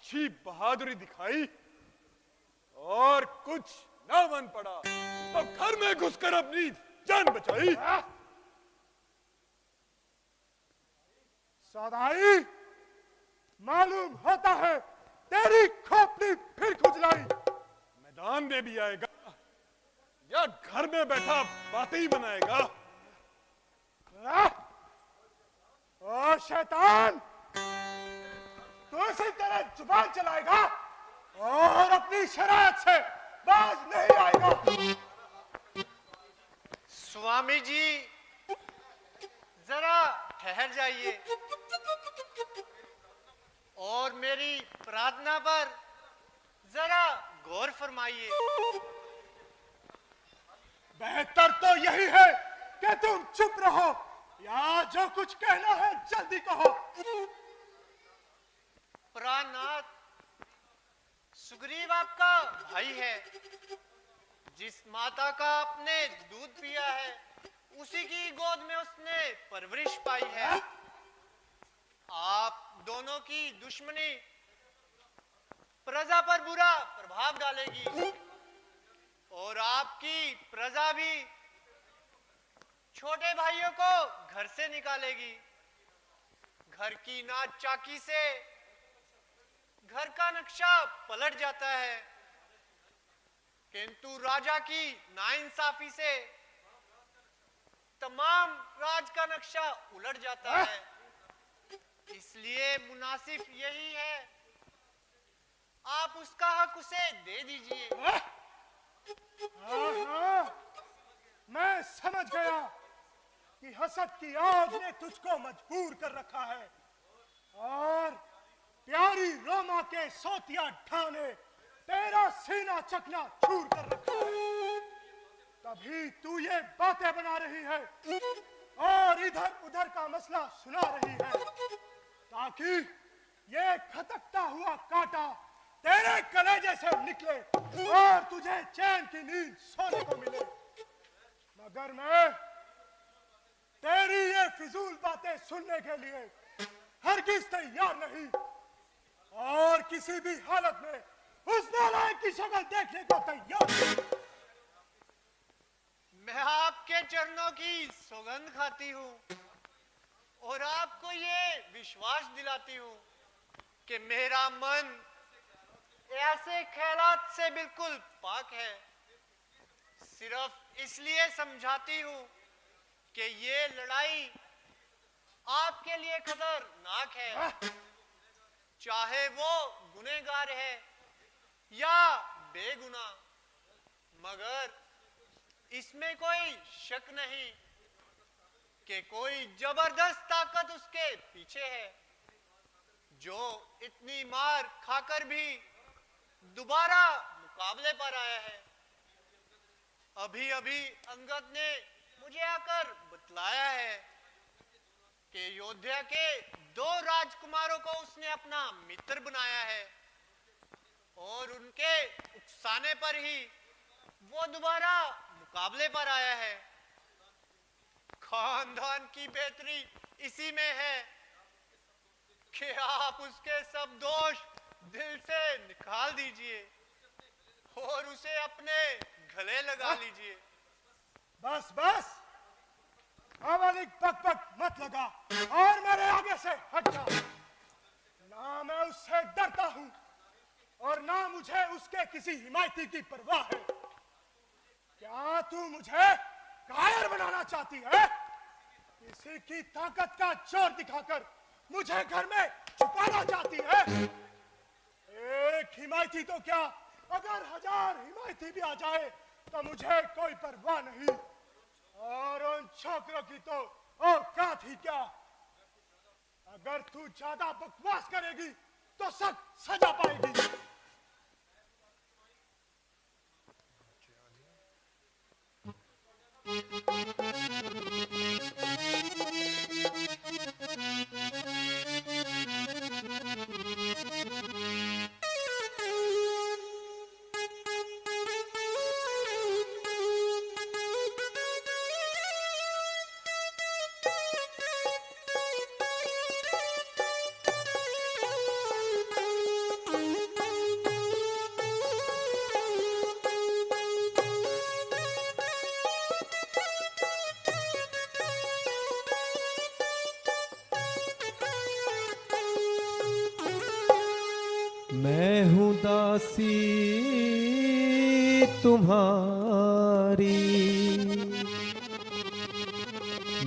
अच्छी बहादुरी दिखाई और कुछ ना बन पड़ा तो घर में घुसकर अपनी जान बचाई। सौदाई, मालूम होता है तेरी खोपड़ी फिर खुजलाई। मैदान में भी आएगा या घर में बैठा बातें ही बनाएगा। ओ शैतान, तू इसी तरह जुबान चलाएगा और अपनी शरारत से बाज नहीं आएगा। स्वामी जी, जरा ठहर जाइए और मेरी प्रार्थना पर जरा गौर फरमाइए। बेहतर तो यही है कि तुम चुप रहो या जो कुछ कहना है जल्दी कहो। प्राणनाथ, सुग्रीव आपका भाई है। जिस माता का आपने दूध पिया है उसी की गोद में उसने परवरिश पाई है। आप दोनों की दुश्मनी प्रजा पर बुरा प्रभाव डालेगी और आपकी प्रजा भी छोटे भाइयों को घर से निकालेगी। घर की नाच चाकी से घर का नक्शा पलट जाता है, किंतु राजा की नाइंसाफी से तमाम राज का नक्शा उलट जाता है। इसलिए मुनासिब यही है, आप उसका हक उसे दे दीजिए। हाँ, मैं समझ गया कि हसद की आग ने तुझको मजबूर कर रखा है और प्यारी रोमा के सोतिया ढाने तेरा सीना चकना चूर कर रखा है। तभी तू ये बातें बना रही है और इधर उधर का मसला सुना रही है ताकि ये खटकता हुआ कांटा तेरे कलेजे से निकले और तुझे चैन की नींद सोने को मिले। मगर मैं तेरी ये फिजूल बातें सुनने के लिए हरगिज तैयार नहीं और किसी भी हालत में उस नालायक की शक्ल देखने को तैयार नहीं। मैं आपके चरणों की सौगंध खाती हूँ और आपको ये विश्वास दिलाती हूँ कि मेरा मन ऐसे ख्यालात से बिल्कुल पाक है। सिर्फ इसलिए समझाती हूँ कि ये लड़ाई आपके लिए खतरनाक है, चाहे वो गुनहगार है या बेगुनाह। मगर इसमें कोई शक नहीं कि कोई जबरदस्त ताकत उसके पीछे है जो इतनी मार खाकर भी दोबारा मुकाबले पर आया है। अभी अभी अंगद ने मुझे आकर बतलाया है कि योद्धा के 2 राजकुमारों को उसने अपना मित्र बनाया है और उनके उकसाने पर ही वो दोबारा मुकाबले पर आया है। खानदान की बेहतरी इसी में है कि आप उसके सब दोष दिल से निकाल दीजिए और उसे अपने गले लगा लीजिए। बस बस, अब अधिक पक पक मत लगा और मेरे आगे से हट जा। ना मैं उससे डरता हूं और ना मुझे उसके किसी हिमायती की परवाह है। क्या तू मुझे कायर बनाना चाहती है? किसी की ताकत का जोर दिखाकर मुझे घर में छुपाना चाहती है? एक हिमायती तो क्या, अगर 1000 हिमायती भी आ जाए तो मुझे कोई परवाह नहीं। और उन छोकरों की तो औकात ही क्या। अगर तू ज्यादा बकवास करेगी तो सख्त सजा पाएगी। मैं हूँ दासी तुम्हारी,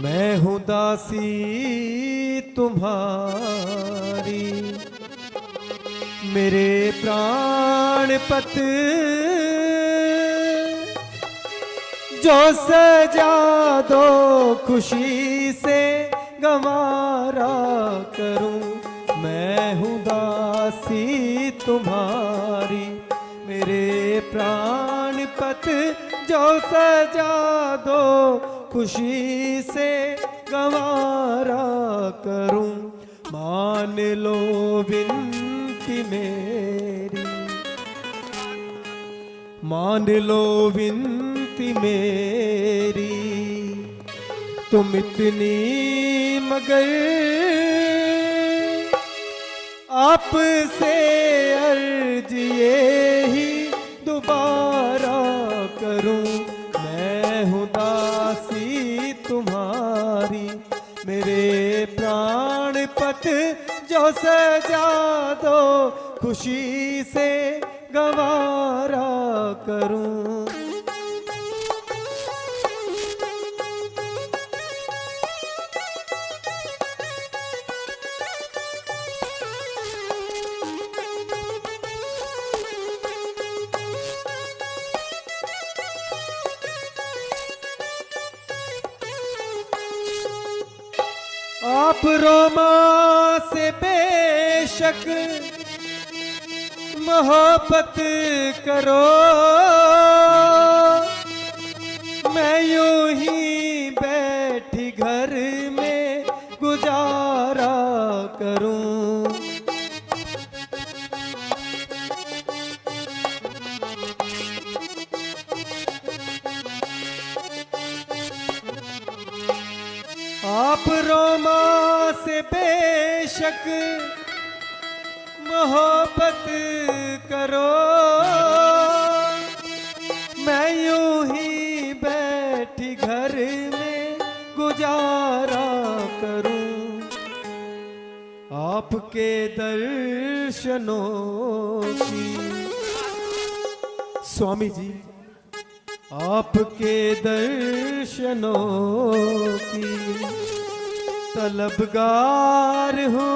मैं हूँ दासी तुम्हारी, मेरे प्राणपत जो सजा दो खुशी से गंवारा करूं। मैं हूँ दासी तुम्हारी, मेरे प्राणपत जो सजा दो खुशी से गंवारा करूं। मान लो विनती मेरी, मान लो विनती मेरी, तुम इतनी मगर आपसे अर्ज ये ही दोबारा करूं। मैं हूँ दासी तुम्हारी, मेरे प्राणपत जो सजा दो खुशी से गंवारा करूं। आप रोमा से बेशक मोहब्बत करो, मैं यूं ही बैठी घर में गुजारा करूं। आप रोमा से बेशक मोहब्बत करो, मैं यूं ही बैठी घर में गुजारा करूं। आपके दर्शनों की स्वामी जी, आपके दर्शनों की तलबगार हूँ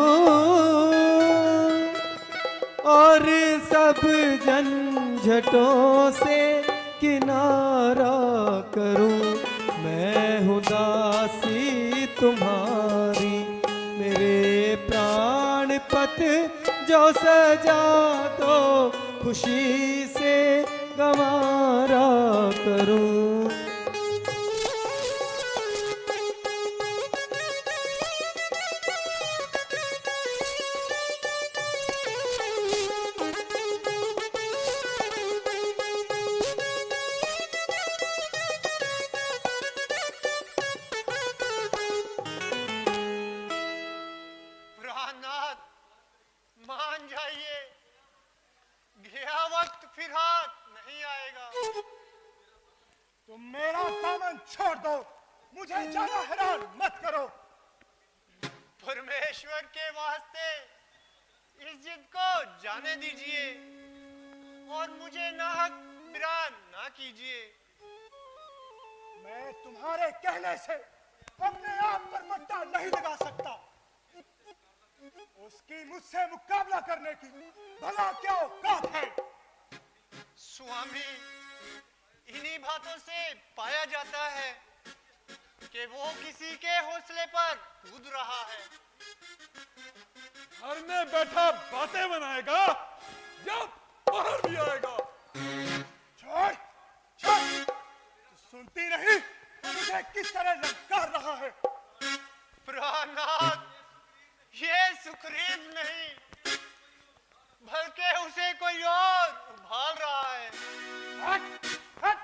और सब झंझटों से किनारा करूं। मैं हूँ दासी तुम्हारी, मेरे प्राणपत जो सजा दो खुशी से गंवारा करूं। प्राणनाथ मान जाइए, गया वक्त फिर हाथ नहीं आएगा। तुम मेरा दामन छोड़ दो, मुझे ज्यादा हैरान मत करो। परमेश्वर के वास्ते इस जिद को जाने दीजिए और मुझे नाहक हैरान ना कीजिए। मैं तुम्हारे कहने से अपने आप पर पट्टा नहीं लगा सकता। उसकी मुझसे मुकाबला करने की भला क्या औकात है? स्वामी, इन्हीं बातों से पाया जाता है कि वो किसी के हौसले पर कूद रहा है। घर में बैठा बातें बनाएगा या बाहर भी आएगा? छोड़ छोड़, तू सुनती नहीं मुझे किस तरह ललकार रहा है? प्राणनाथ, ये सुखरीत नहीं बल्कि उसे कोई और उभाल रहा है। हट हट।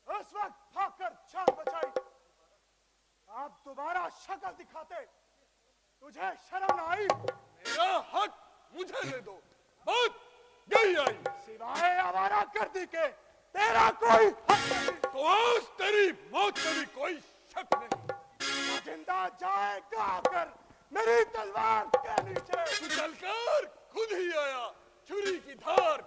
उस वक्त भागकर जान बचाई, आप दोबारा शक्ल दिखाते तुझे शर्म न आई? मेरा हक मुझे दे दो, बात यही आई। सिवाय आवारा गर्दी के तेरा कोई हक नहीं। तो आज तेरी मौत में भी कोई शक नहीं। जिंदा जाएगा आकर मेरी तलवार के नीचे। चलकर खुद ही आया छुरी की धार।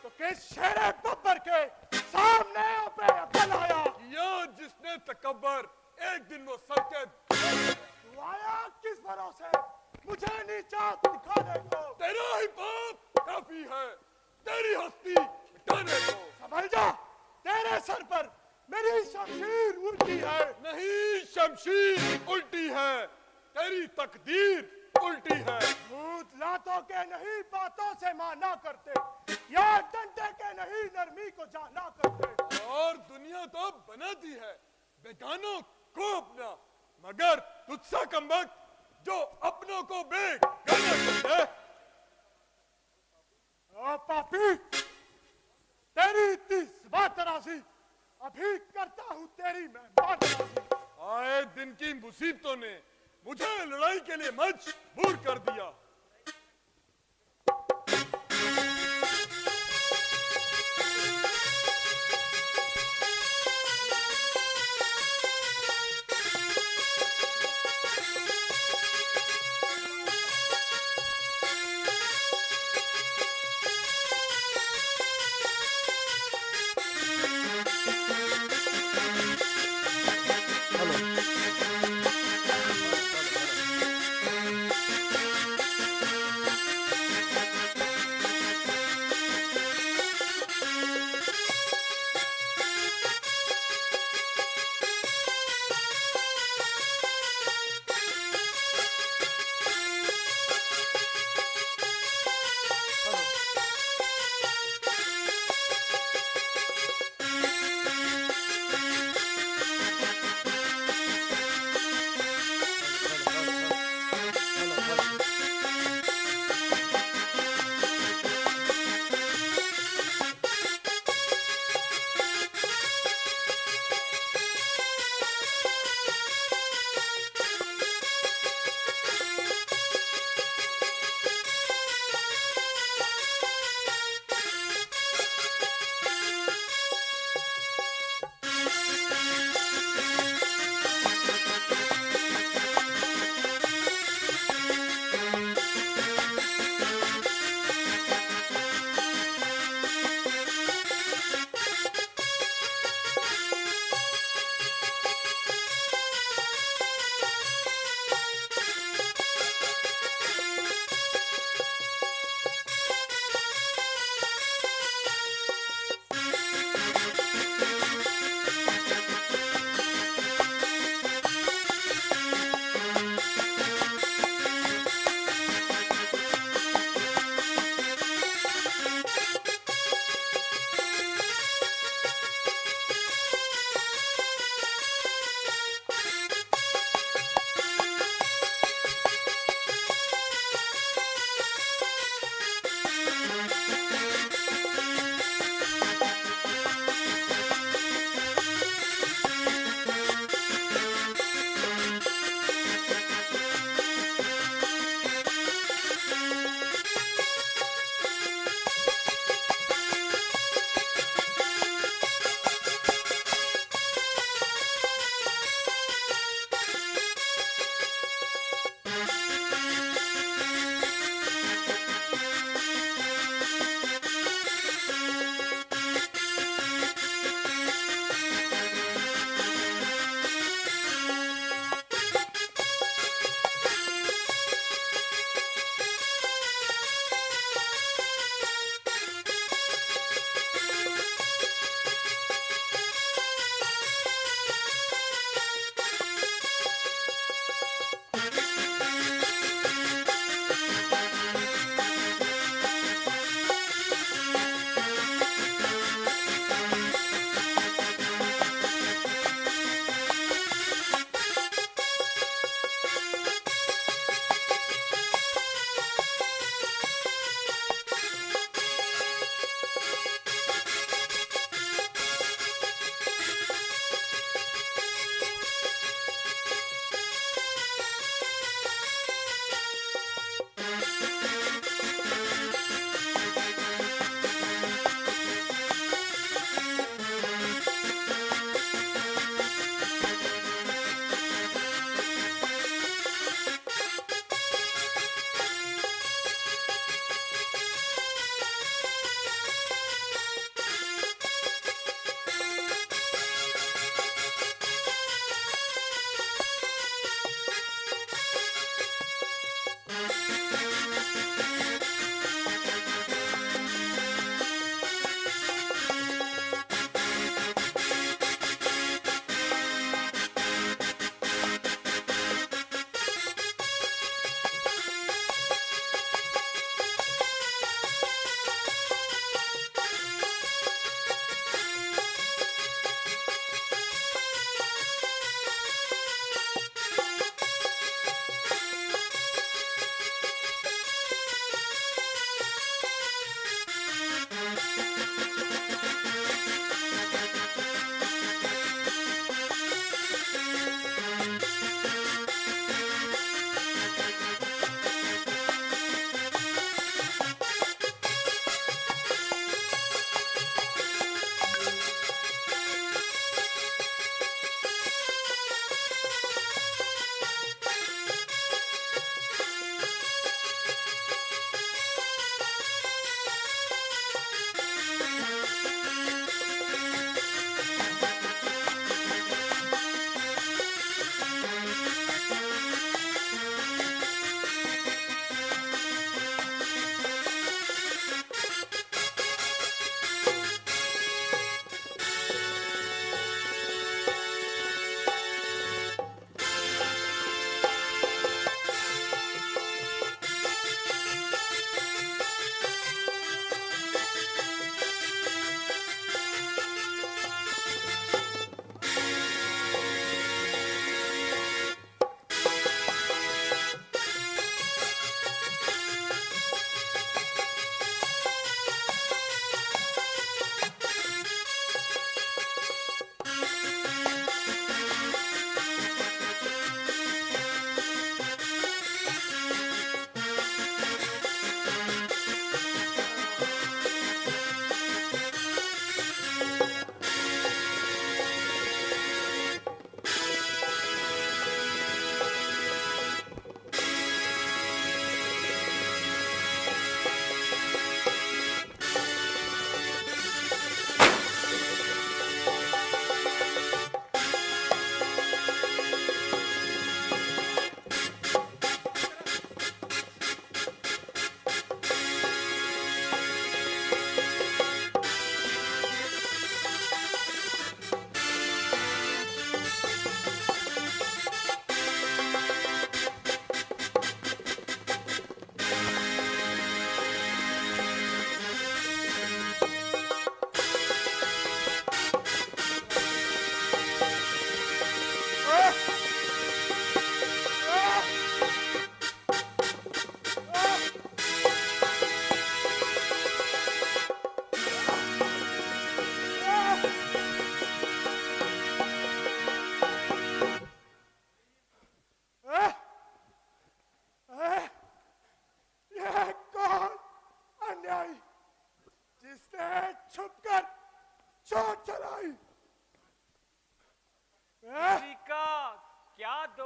तो किस शेरे बब्बर के सामने पे अकल आया? या जिसने तकब्बर एक दिन वो सबके। तू आया किस भरोसे मुझे नीचा दिखाने को? तेरा ही पाप काफी है तेरी हस्ती मिटाने को। समझ जा तेरे सर पर मेरी शमशीर उल्टी है। नहीं शमशीर उल्टी है, तेरी तकदीर उल्टी है। भूत लातों के नहीं बातों से माना करते, या डंडे के नहीं नरमी को जाना करते। और दुनिया तो बनाती है बेगानों को अपना, मगर तुझसा कमबख्त जो अपनों को बेगाना करते। ओ पापी, तेरी इतनी तराजी अभी करता हूँ तेरी मेहमान नवाजी। आए दिन की मुसीबतों ने मुझे लड़ाई के लिए मजबूर कर दिया।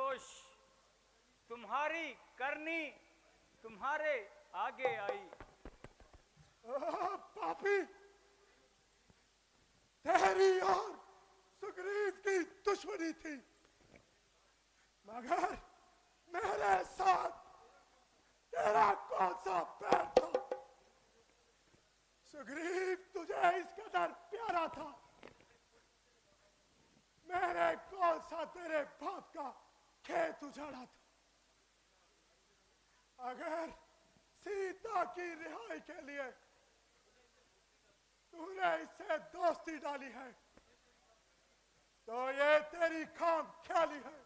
दोष तुम्हारी करनी तुम्हारे आगे आई। पापी, तेरी और सुग्रीव की दुश्मनी थी, मगर मेरे साथ तेरा कौन सा बैर था? सुग्रीव तुझे इस कदर प्यारा था, मैंने कौन सा तेरे बाप का खेत उजाड़ा था? अगर सीता की रिहाई के लिए तूने इससे दोस्ती डाली है तो ये तेरी खाम ख्याली है।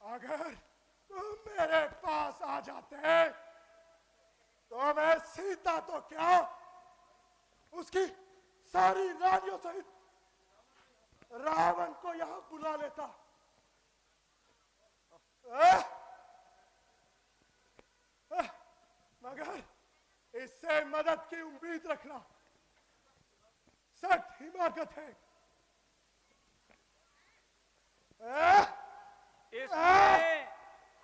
अगर तुम मेरे पास आ जाते तो मैं सीता तो क्या उसकी सारी रानियों सहित रावण को यहां बुला लेता। मगर इससे मदद की उम्मीद रखना सख्त हिमाकत है। इसमें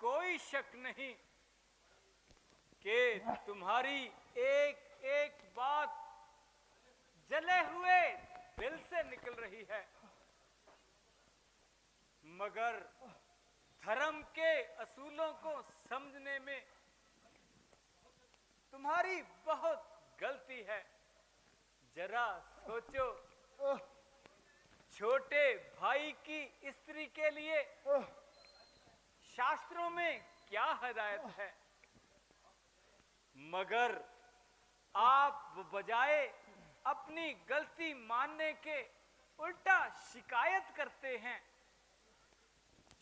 कोई शक नहीं कि तुम्हारी एक एक बात जले हुए दिल से निकल रही है, मगर धर्म के असूलों को समझने में तुम्हारी बहुत गलती है। जरा सोचो, छोटे भाई की स्त्री के लिए शास्त्रों में क्या हिदायत है, मगर आप बजाय अपनी गलती मानने के उल्टा शिकायत करते हैं।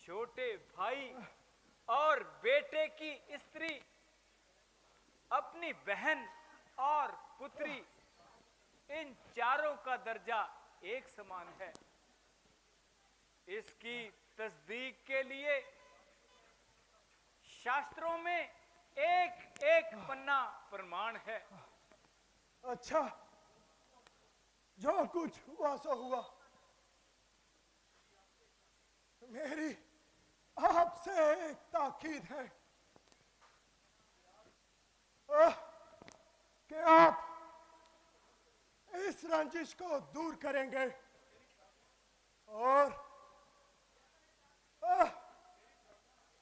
छोटे भाई और बेटे की स्त्री अपनी बहन और पुत्री, इन चारों का दर्जा एक समान है। इसकी तस्दीक के लिए शास्त्रों में एक एक पन्ना प्रमाण है। अच्छा, जो कुछ हुआ सो हुआ। मेरी आपसे एक ताकीद है कि आप इस रंजिश को दूर करेंगे और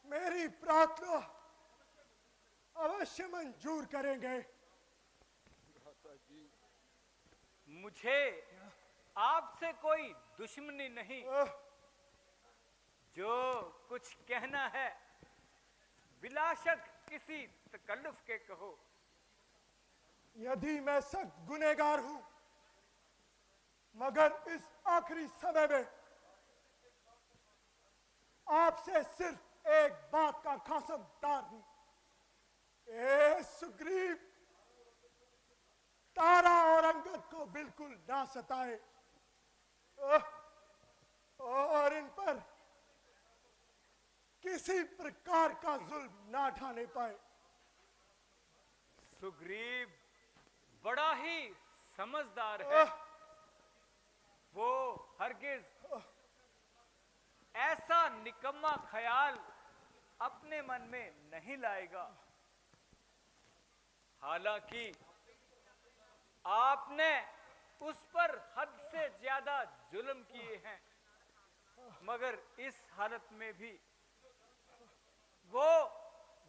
मेरी प्रार्थना अवश्य मंजूर करेंगे। मुझे आपसे कोई दुश्मनी नहीं, जो कुछ कहना है बिलाशक किसी तकल्लुफ के कहो। यदि मैं सख्त गुनहगार हूं, मगर इस आखिरी समय में आपसे सिर्फ एक बात का खासमदार हूं। ए सुग्रीव, तारा और अंगद को बिल्कुल ना सताए और इन पर किसी प्रकार का जुल्म ना ढाने पाए। सुग्रीव बड़ा ही समझदार है, वो हरगिज ऐसा निकम्मा ख्याल अपने मन में नहीं लाएगा। हालांकि आपने उस पर हद से ज्यादा जुल्म किए हैं, मगर इस हालत में भी वो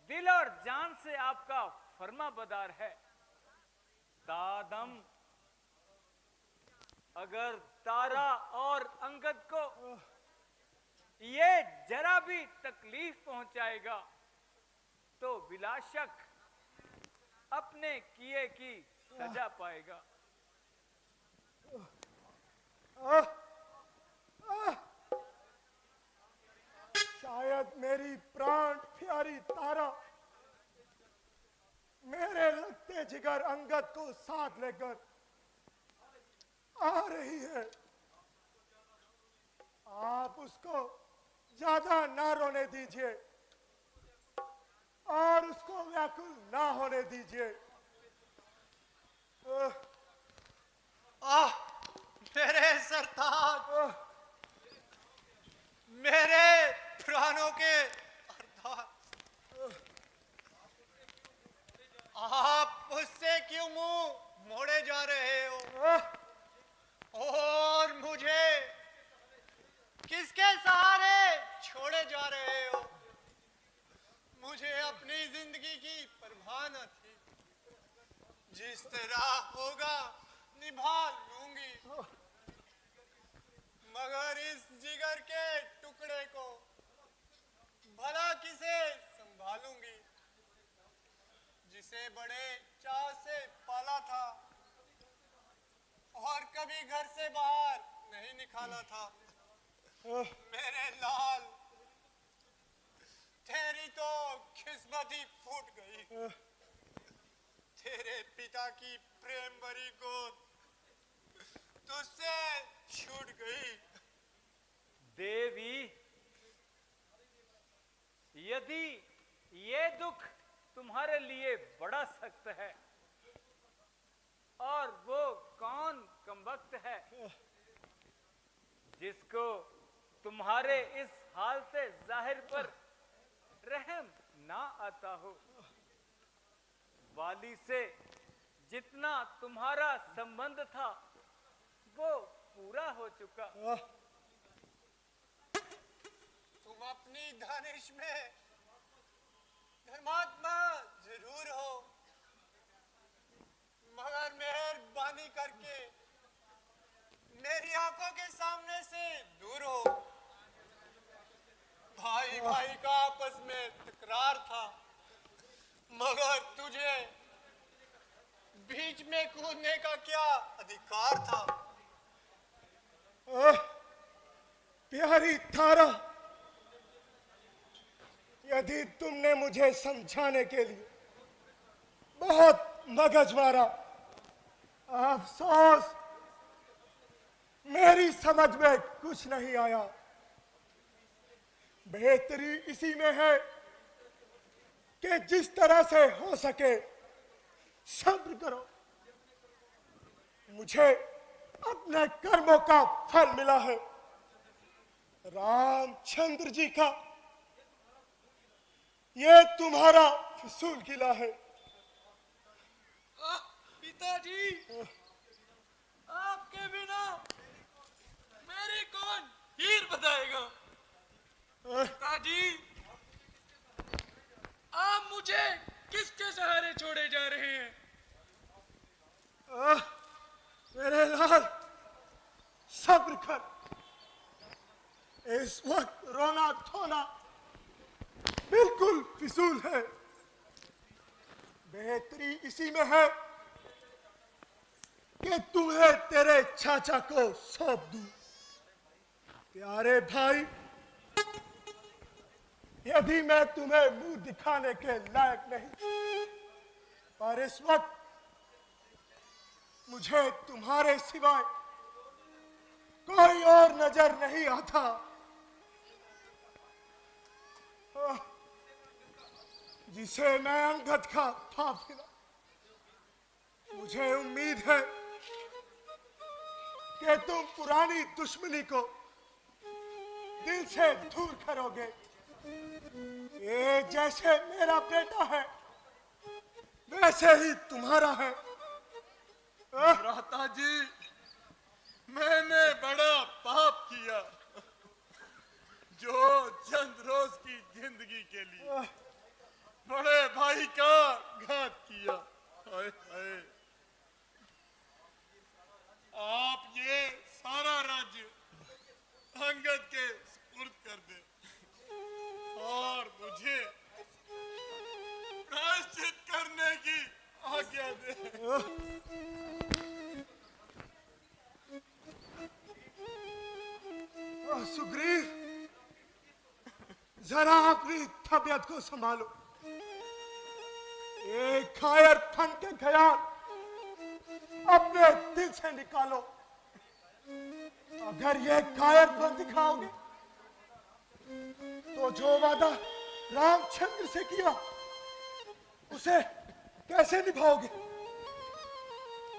दिल और जान से आपका फर्माबरदार है। तादम अगर तारा और अंगद को ये जरा भी तकलीफ पहुंचाएगा तो बिलाशक अपने किए की सजा पाएगा। शायद मेरी प्राण प्यारी तारा मेरे लगते जिगर अंगद को साथ लेकर आ रही है। आप उसको ज्यादा ना रोने दीजिए और उसको व्याकुल ना होने दीजिए। मेरे सरताज, मेरे चले जा रहे हो। मुझे अपनी जिंदगी की परवाह न थी। जिस तरह होगा निभा लूंगी, मगर इस जिगर के टुकड़े को भला किसे संभालूंगी, जिसे बड़े चाव से पाला था और कभी घर से बाहर नहीं निकाला था। मेरे लाल, तेरी तो किस्मत ही फूट गई। तेरे पिता की प्रेम भरी गोद तुझसे छूट गई। देवी, यदि ये दुख तुम्हारे लिए बड़ा सख्त है, और वो कौन कमबख्त है जिसको तुम्हारे इस हाल से जाहिर पर रहम ना आता हो। वाली से जितना तुम्हारा संबंध था वो पूरा हो चुका। तुम अपनी दानिश में धर्मात्मा जरूर हो, मगर मेहरबानी करके मेरी आंखों के सामने से दूर हो। भाई भाई का आपस में तकरार था, मगर तुझे बीच में कूदने का क्या अधिकार था? प्यारी तारा, यदि तुमने मुझे समझाने के लिए बहुत मगज मारा, अफसोस मेरी समझ में कुछ नहीं आया। बेहतरी इसी में है कि जिस तरह से हो सके सब्र करो। मुझे अपने कर्मों का फल मिला है, रामचंद्र जी का। ये तुम्हारा फिसूल किला है। पिताजी, आपके बिना मेरी कौन हीर बताएगा? पिताजी, आप मुझे किसके सहारे छोड़े जा रहे हैं? मेरे लाल, सब्र कर। इस वक्त रोना धोना बिल्कुल फिजूल है। बेहतरी इसी में है कि तुम्हें तेरे चाचा को सौंप दूं। प्यारे भाई, यदि मैं तुम्हें मुंह दिखाने के लायक नहीं, पर इस वक्त मुझे तुम्हारे सिवाय कोई और नजर नहीं आता। जिसे मैं अंगद का था फिरा। मुझे उम्मीद है कि तुम पुरानी दुश्मनी को दिल से दूर करोगे। ये जैसे मेरा बेटा है वैसे ही तुम्हारा है। भ्राता जी, मैंने बड़ा पाप किया जो चंद रोज की जिंदगी के लिए बड़े भाई का घात किया। हाय हाय, आप ये सारा राज्य अंगद के सुपुर्द कर दे और मुझे प्रायश्चित करने की आज्ञा दे। सुग्रीव, जरा अपनी तबीयत को संभालो। ये कायरपन के ख्याल अपने दिल से निकालो। अगर ये कायरपन दिखाओगे तो जो वादा रामचंद्र से किया उसे कैसे निभाओगे?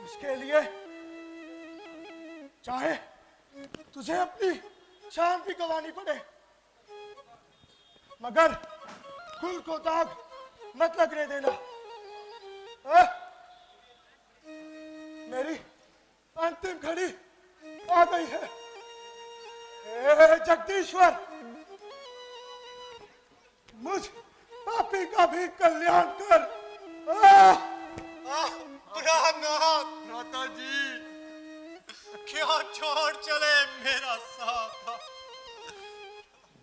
उसके लिए चाहे तुझे अपनी जान भी गंवानी पड़े, मगर कुल को दाग मत लगने देना। मेरी अंतिम घड़ी आ गई है। हे जगदीश्वर, मुझ पापी का भी कल्याण कर। आह! भ्राता जी, क्या छोड़ चले मेरा साथ।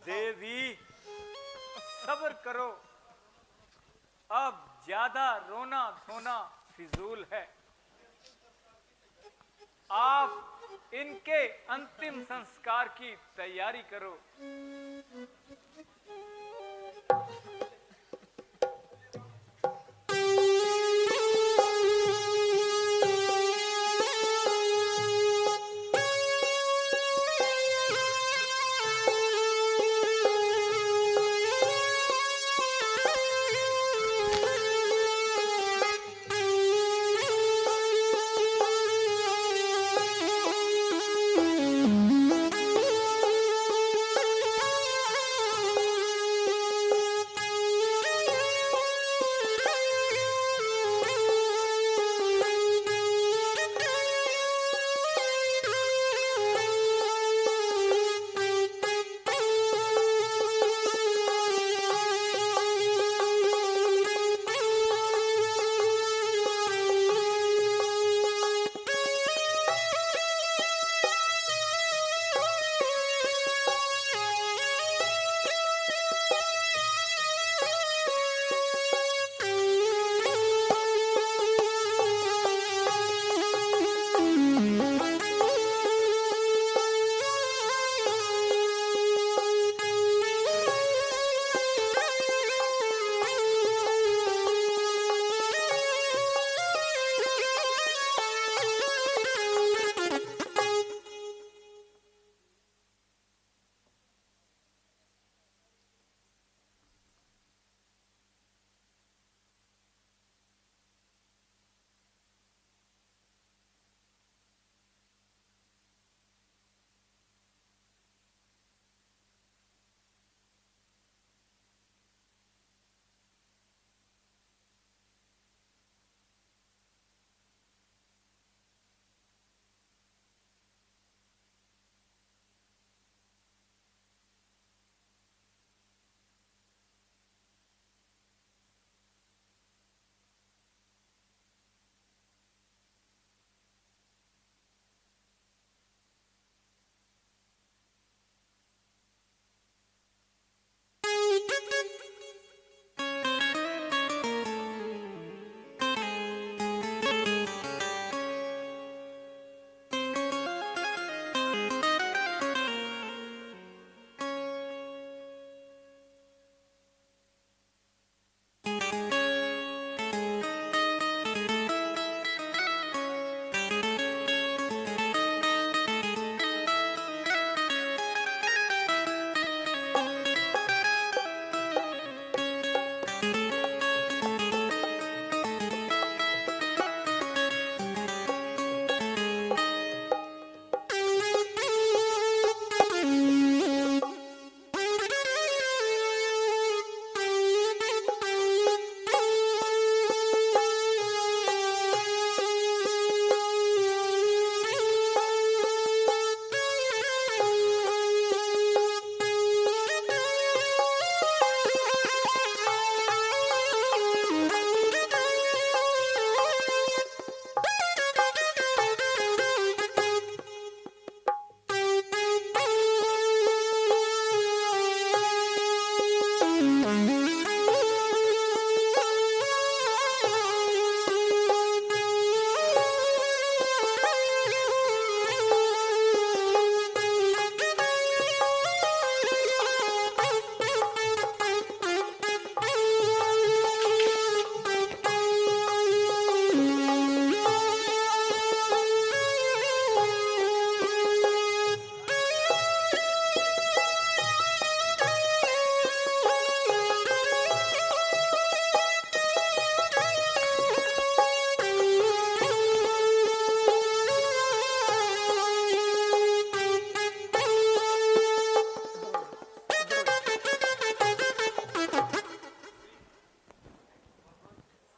देवी सब्र करो, अब ज्यादा रोना धोना फिजूल है। आप इनके अंतिम संस्कार की तैयारी करो।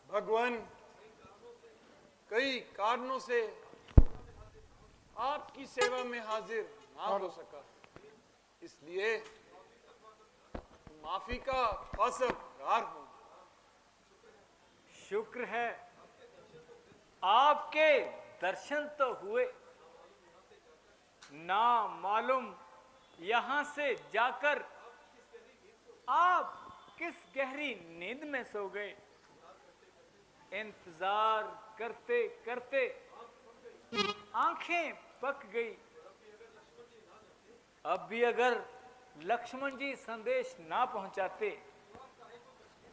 भगवान, कई कारणों से आपकी सेवा में हाजिर ना हो सका, इसलिए माफी माफी का पासगार हूं। शुक्र है आपके दर्शन तो हुए। ना मालूम यहां से जाकर आप किस गहरी नींद में सो गए। इंतजार करते करते आंखें पक गई। अब भी अगर लक्ष्मण जी संदेश ना पहुंचाते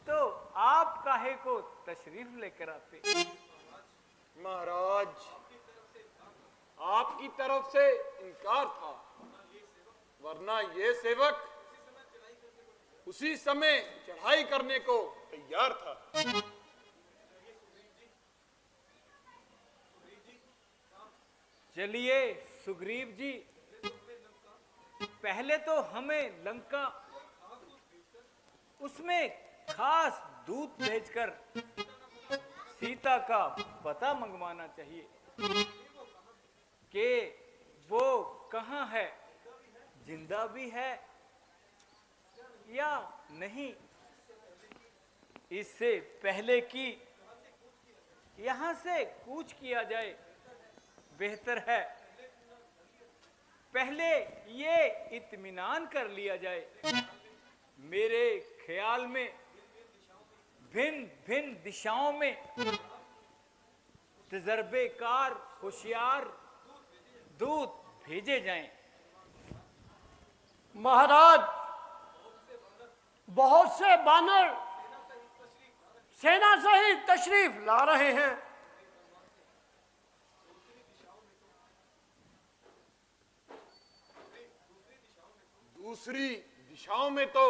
तो आप काहे को तशरीफ लेकर आते। महाराज, आपकी तरफ से इनकार था, वरना ये सेवक उसी समय चढ़ाई करने को तैयार था। चलिए सुग्रीव जी, पहले तो हमें लंका उसमें खास दूत भेजकर सीता का पता मंगवाना चाहिए कि वो कहाँ है, जिंदा भी है या नहीं। इससे पहले कि यहां से कूच किया जाए, बेहतर है पहले ये इत्मीनान कर लिया जाए। मेरे ख्याल में भिन्न भिन्न दिशाओं में तजर्बेकार होशियार दूत भेजे जाएं। महाराज, बहुत से बानर सेना सहित तशरीफ ला रहे हैं। दूसरी दिशाओं में तो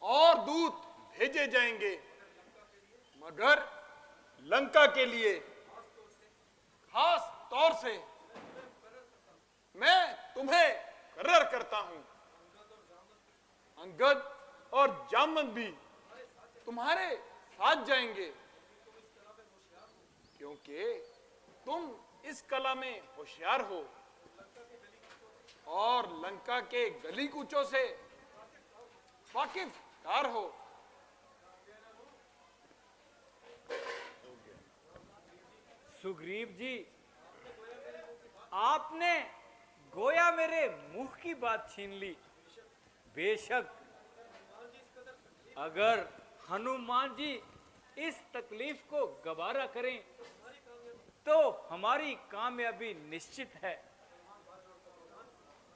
और दूत भेजे जाएंगे, मगर लंका के लिए खास तौर से मैं तुम्हें करर करता हूं, अंगद और जामवंत भी तुम्हारे साथ जाएंगे, क्योंकि तुम इस कला में होशियार हो और लंका के गली कूचों से वाकिफदार हो। सुग्रीव जी, आपने गोया मेरे मुंह की बात छीन ली। बेशक अगर हनुमान जी इस तकलीफ को गवारा करें तो हमारी कामयाबी निश्चित है।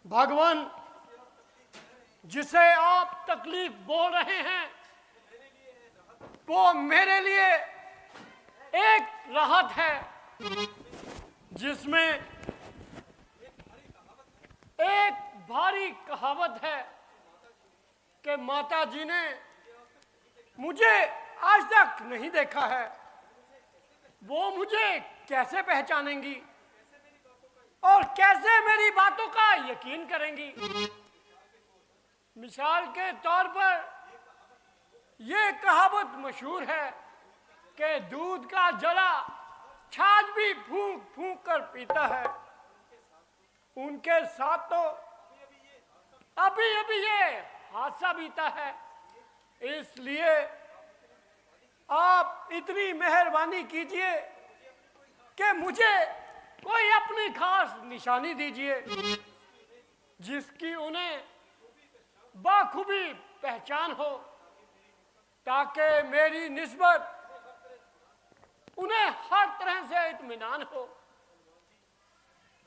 भगवान, जिसे आप तकलीफ बोल रहे हैं वो मेरे लिए एक राहत है, जिसमें एक भारी कहावत है कि माता जी ने मुझे आज तक नहीं देखा है, वो मुझे कैसे पहचानेंगी और कैसे मेरी बातों का यकीन करेंगी। मिसाल के तौर पर यह कहावत मशहूर है कि दूध का जला छाछ भी फूंक फूंक कर पीता है। उनके साथ तो अभी अभी ये हादसा बीता है, इसलिए आप इतनी मेहरबानी कीजिए कि मुझे कोई अपनी खास निशानी दीजिए जिसकी उन्हें बाखूबी पहचान हो, ताकि मेरी निस्बत उन्हें हर तरह से इत्मीनान हो।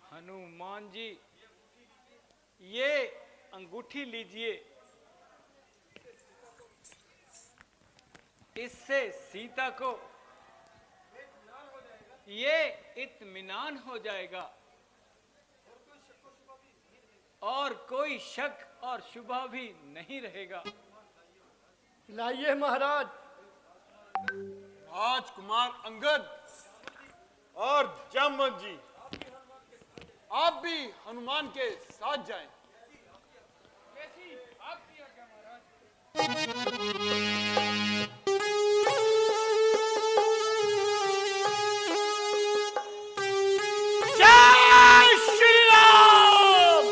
हनुमान जी, ये अंगूठी लीजिए, इससे सीता को ये इत्मीनान हो जाएगा और कोई शक और शुबा भी नहीं रहेगा। लाइए महाराज। राजकुमार अंगद और जामवंत जी, आप भी हनुमान के साथ जाएं। जय श्री राम।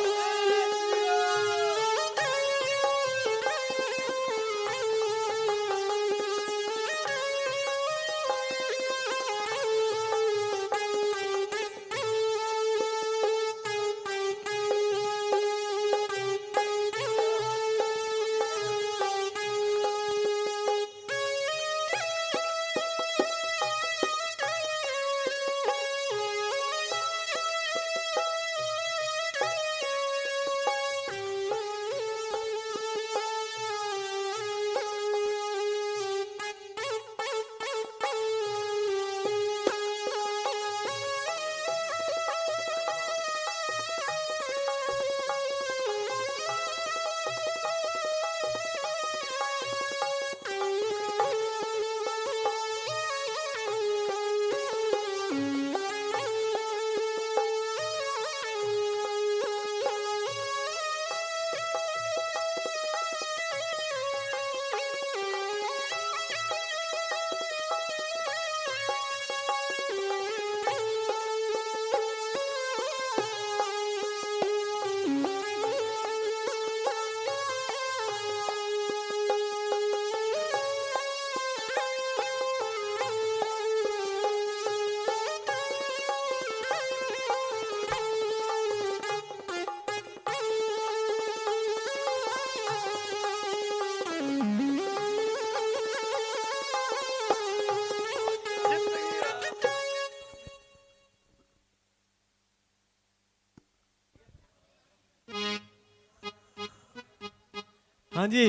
हाँ जी,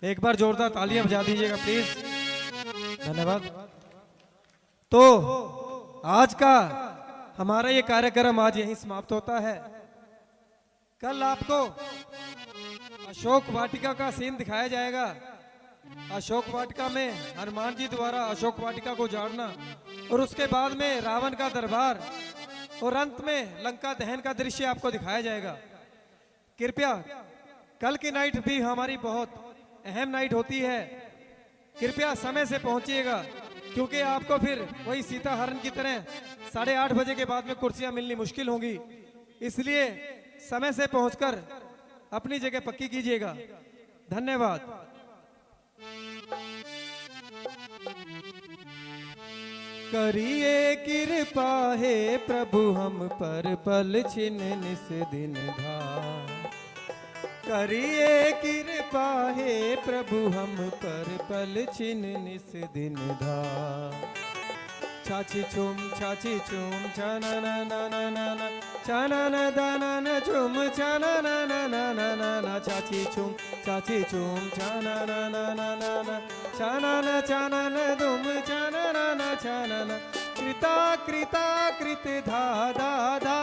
एक बार जोरदार तालियां बजा दीजिएगा प्लीज। धन्यवाद। तो आज का हमारा ये कार्यक्रम आज यहीं समाप्त होता है। कल आपको अशोक वाटिका का सीन दिखाया जाएगा। अशोक वाटिका में हनुमान जी द्वारा अशोक वाटिका को जाड़ना, और उसके बाद में रावण का दरबार, और अंत में लंका दहन का दृश्य आपको दिखाया जाएगा। कृपया कल की नाइट भी हमारी बहुत अहम नाइट होती है, कृपया समय से पहुंचिएगा, क्योंकि आपको फिर वही सीता हरण की तरह 8:30 बजे के बाद में कुर्सियां मिलनी मुश्किल होंगी। इसलिए समय से पहुंचकर अपनी जगह पक्की कीजिएगा। धन्यवाद। करिए कृपा हे प्रभु हम पर, पल छिन निस दिन धार। करिए कृपा हे प्रभु हम पर, पल छिन निस दिन धार। छाछी छुम छाना ना ना ना ना ना, छाना ना दाना ना छुम छाना ना ना ना ना ना ना, छाछी छुम छाना ना ना ना ना ना, छाना ना दुम छाना ना ना छाना ना, कृता कृता कृत धा धा धा,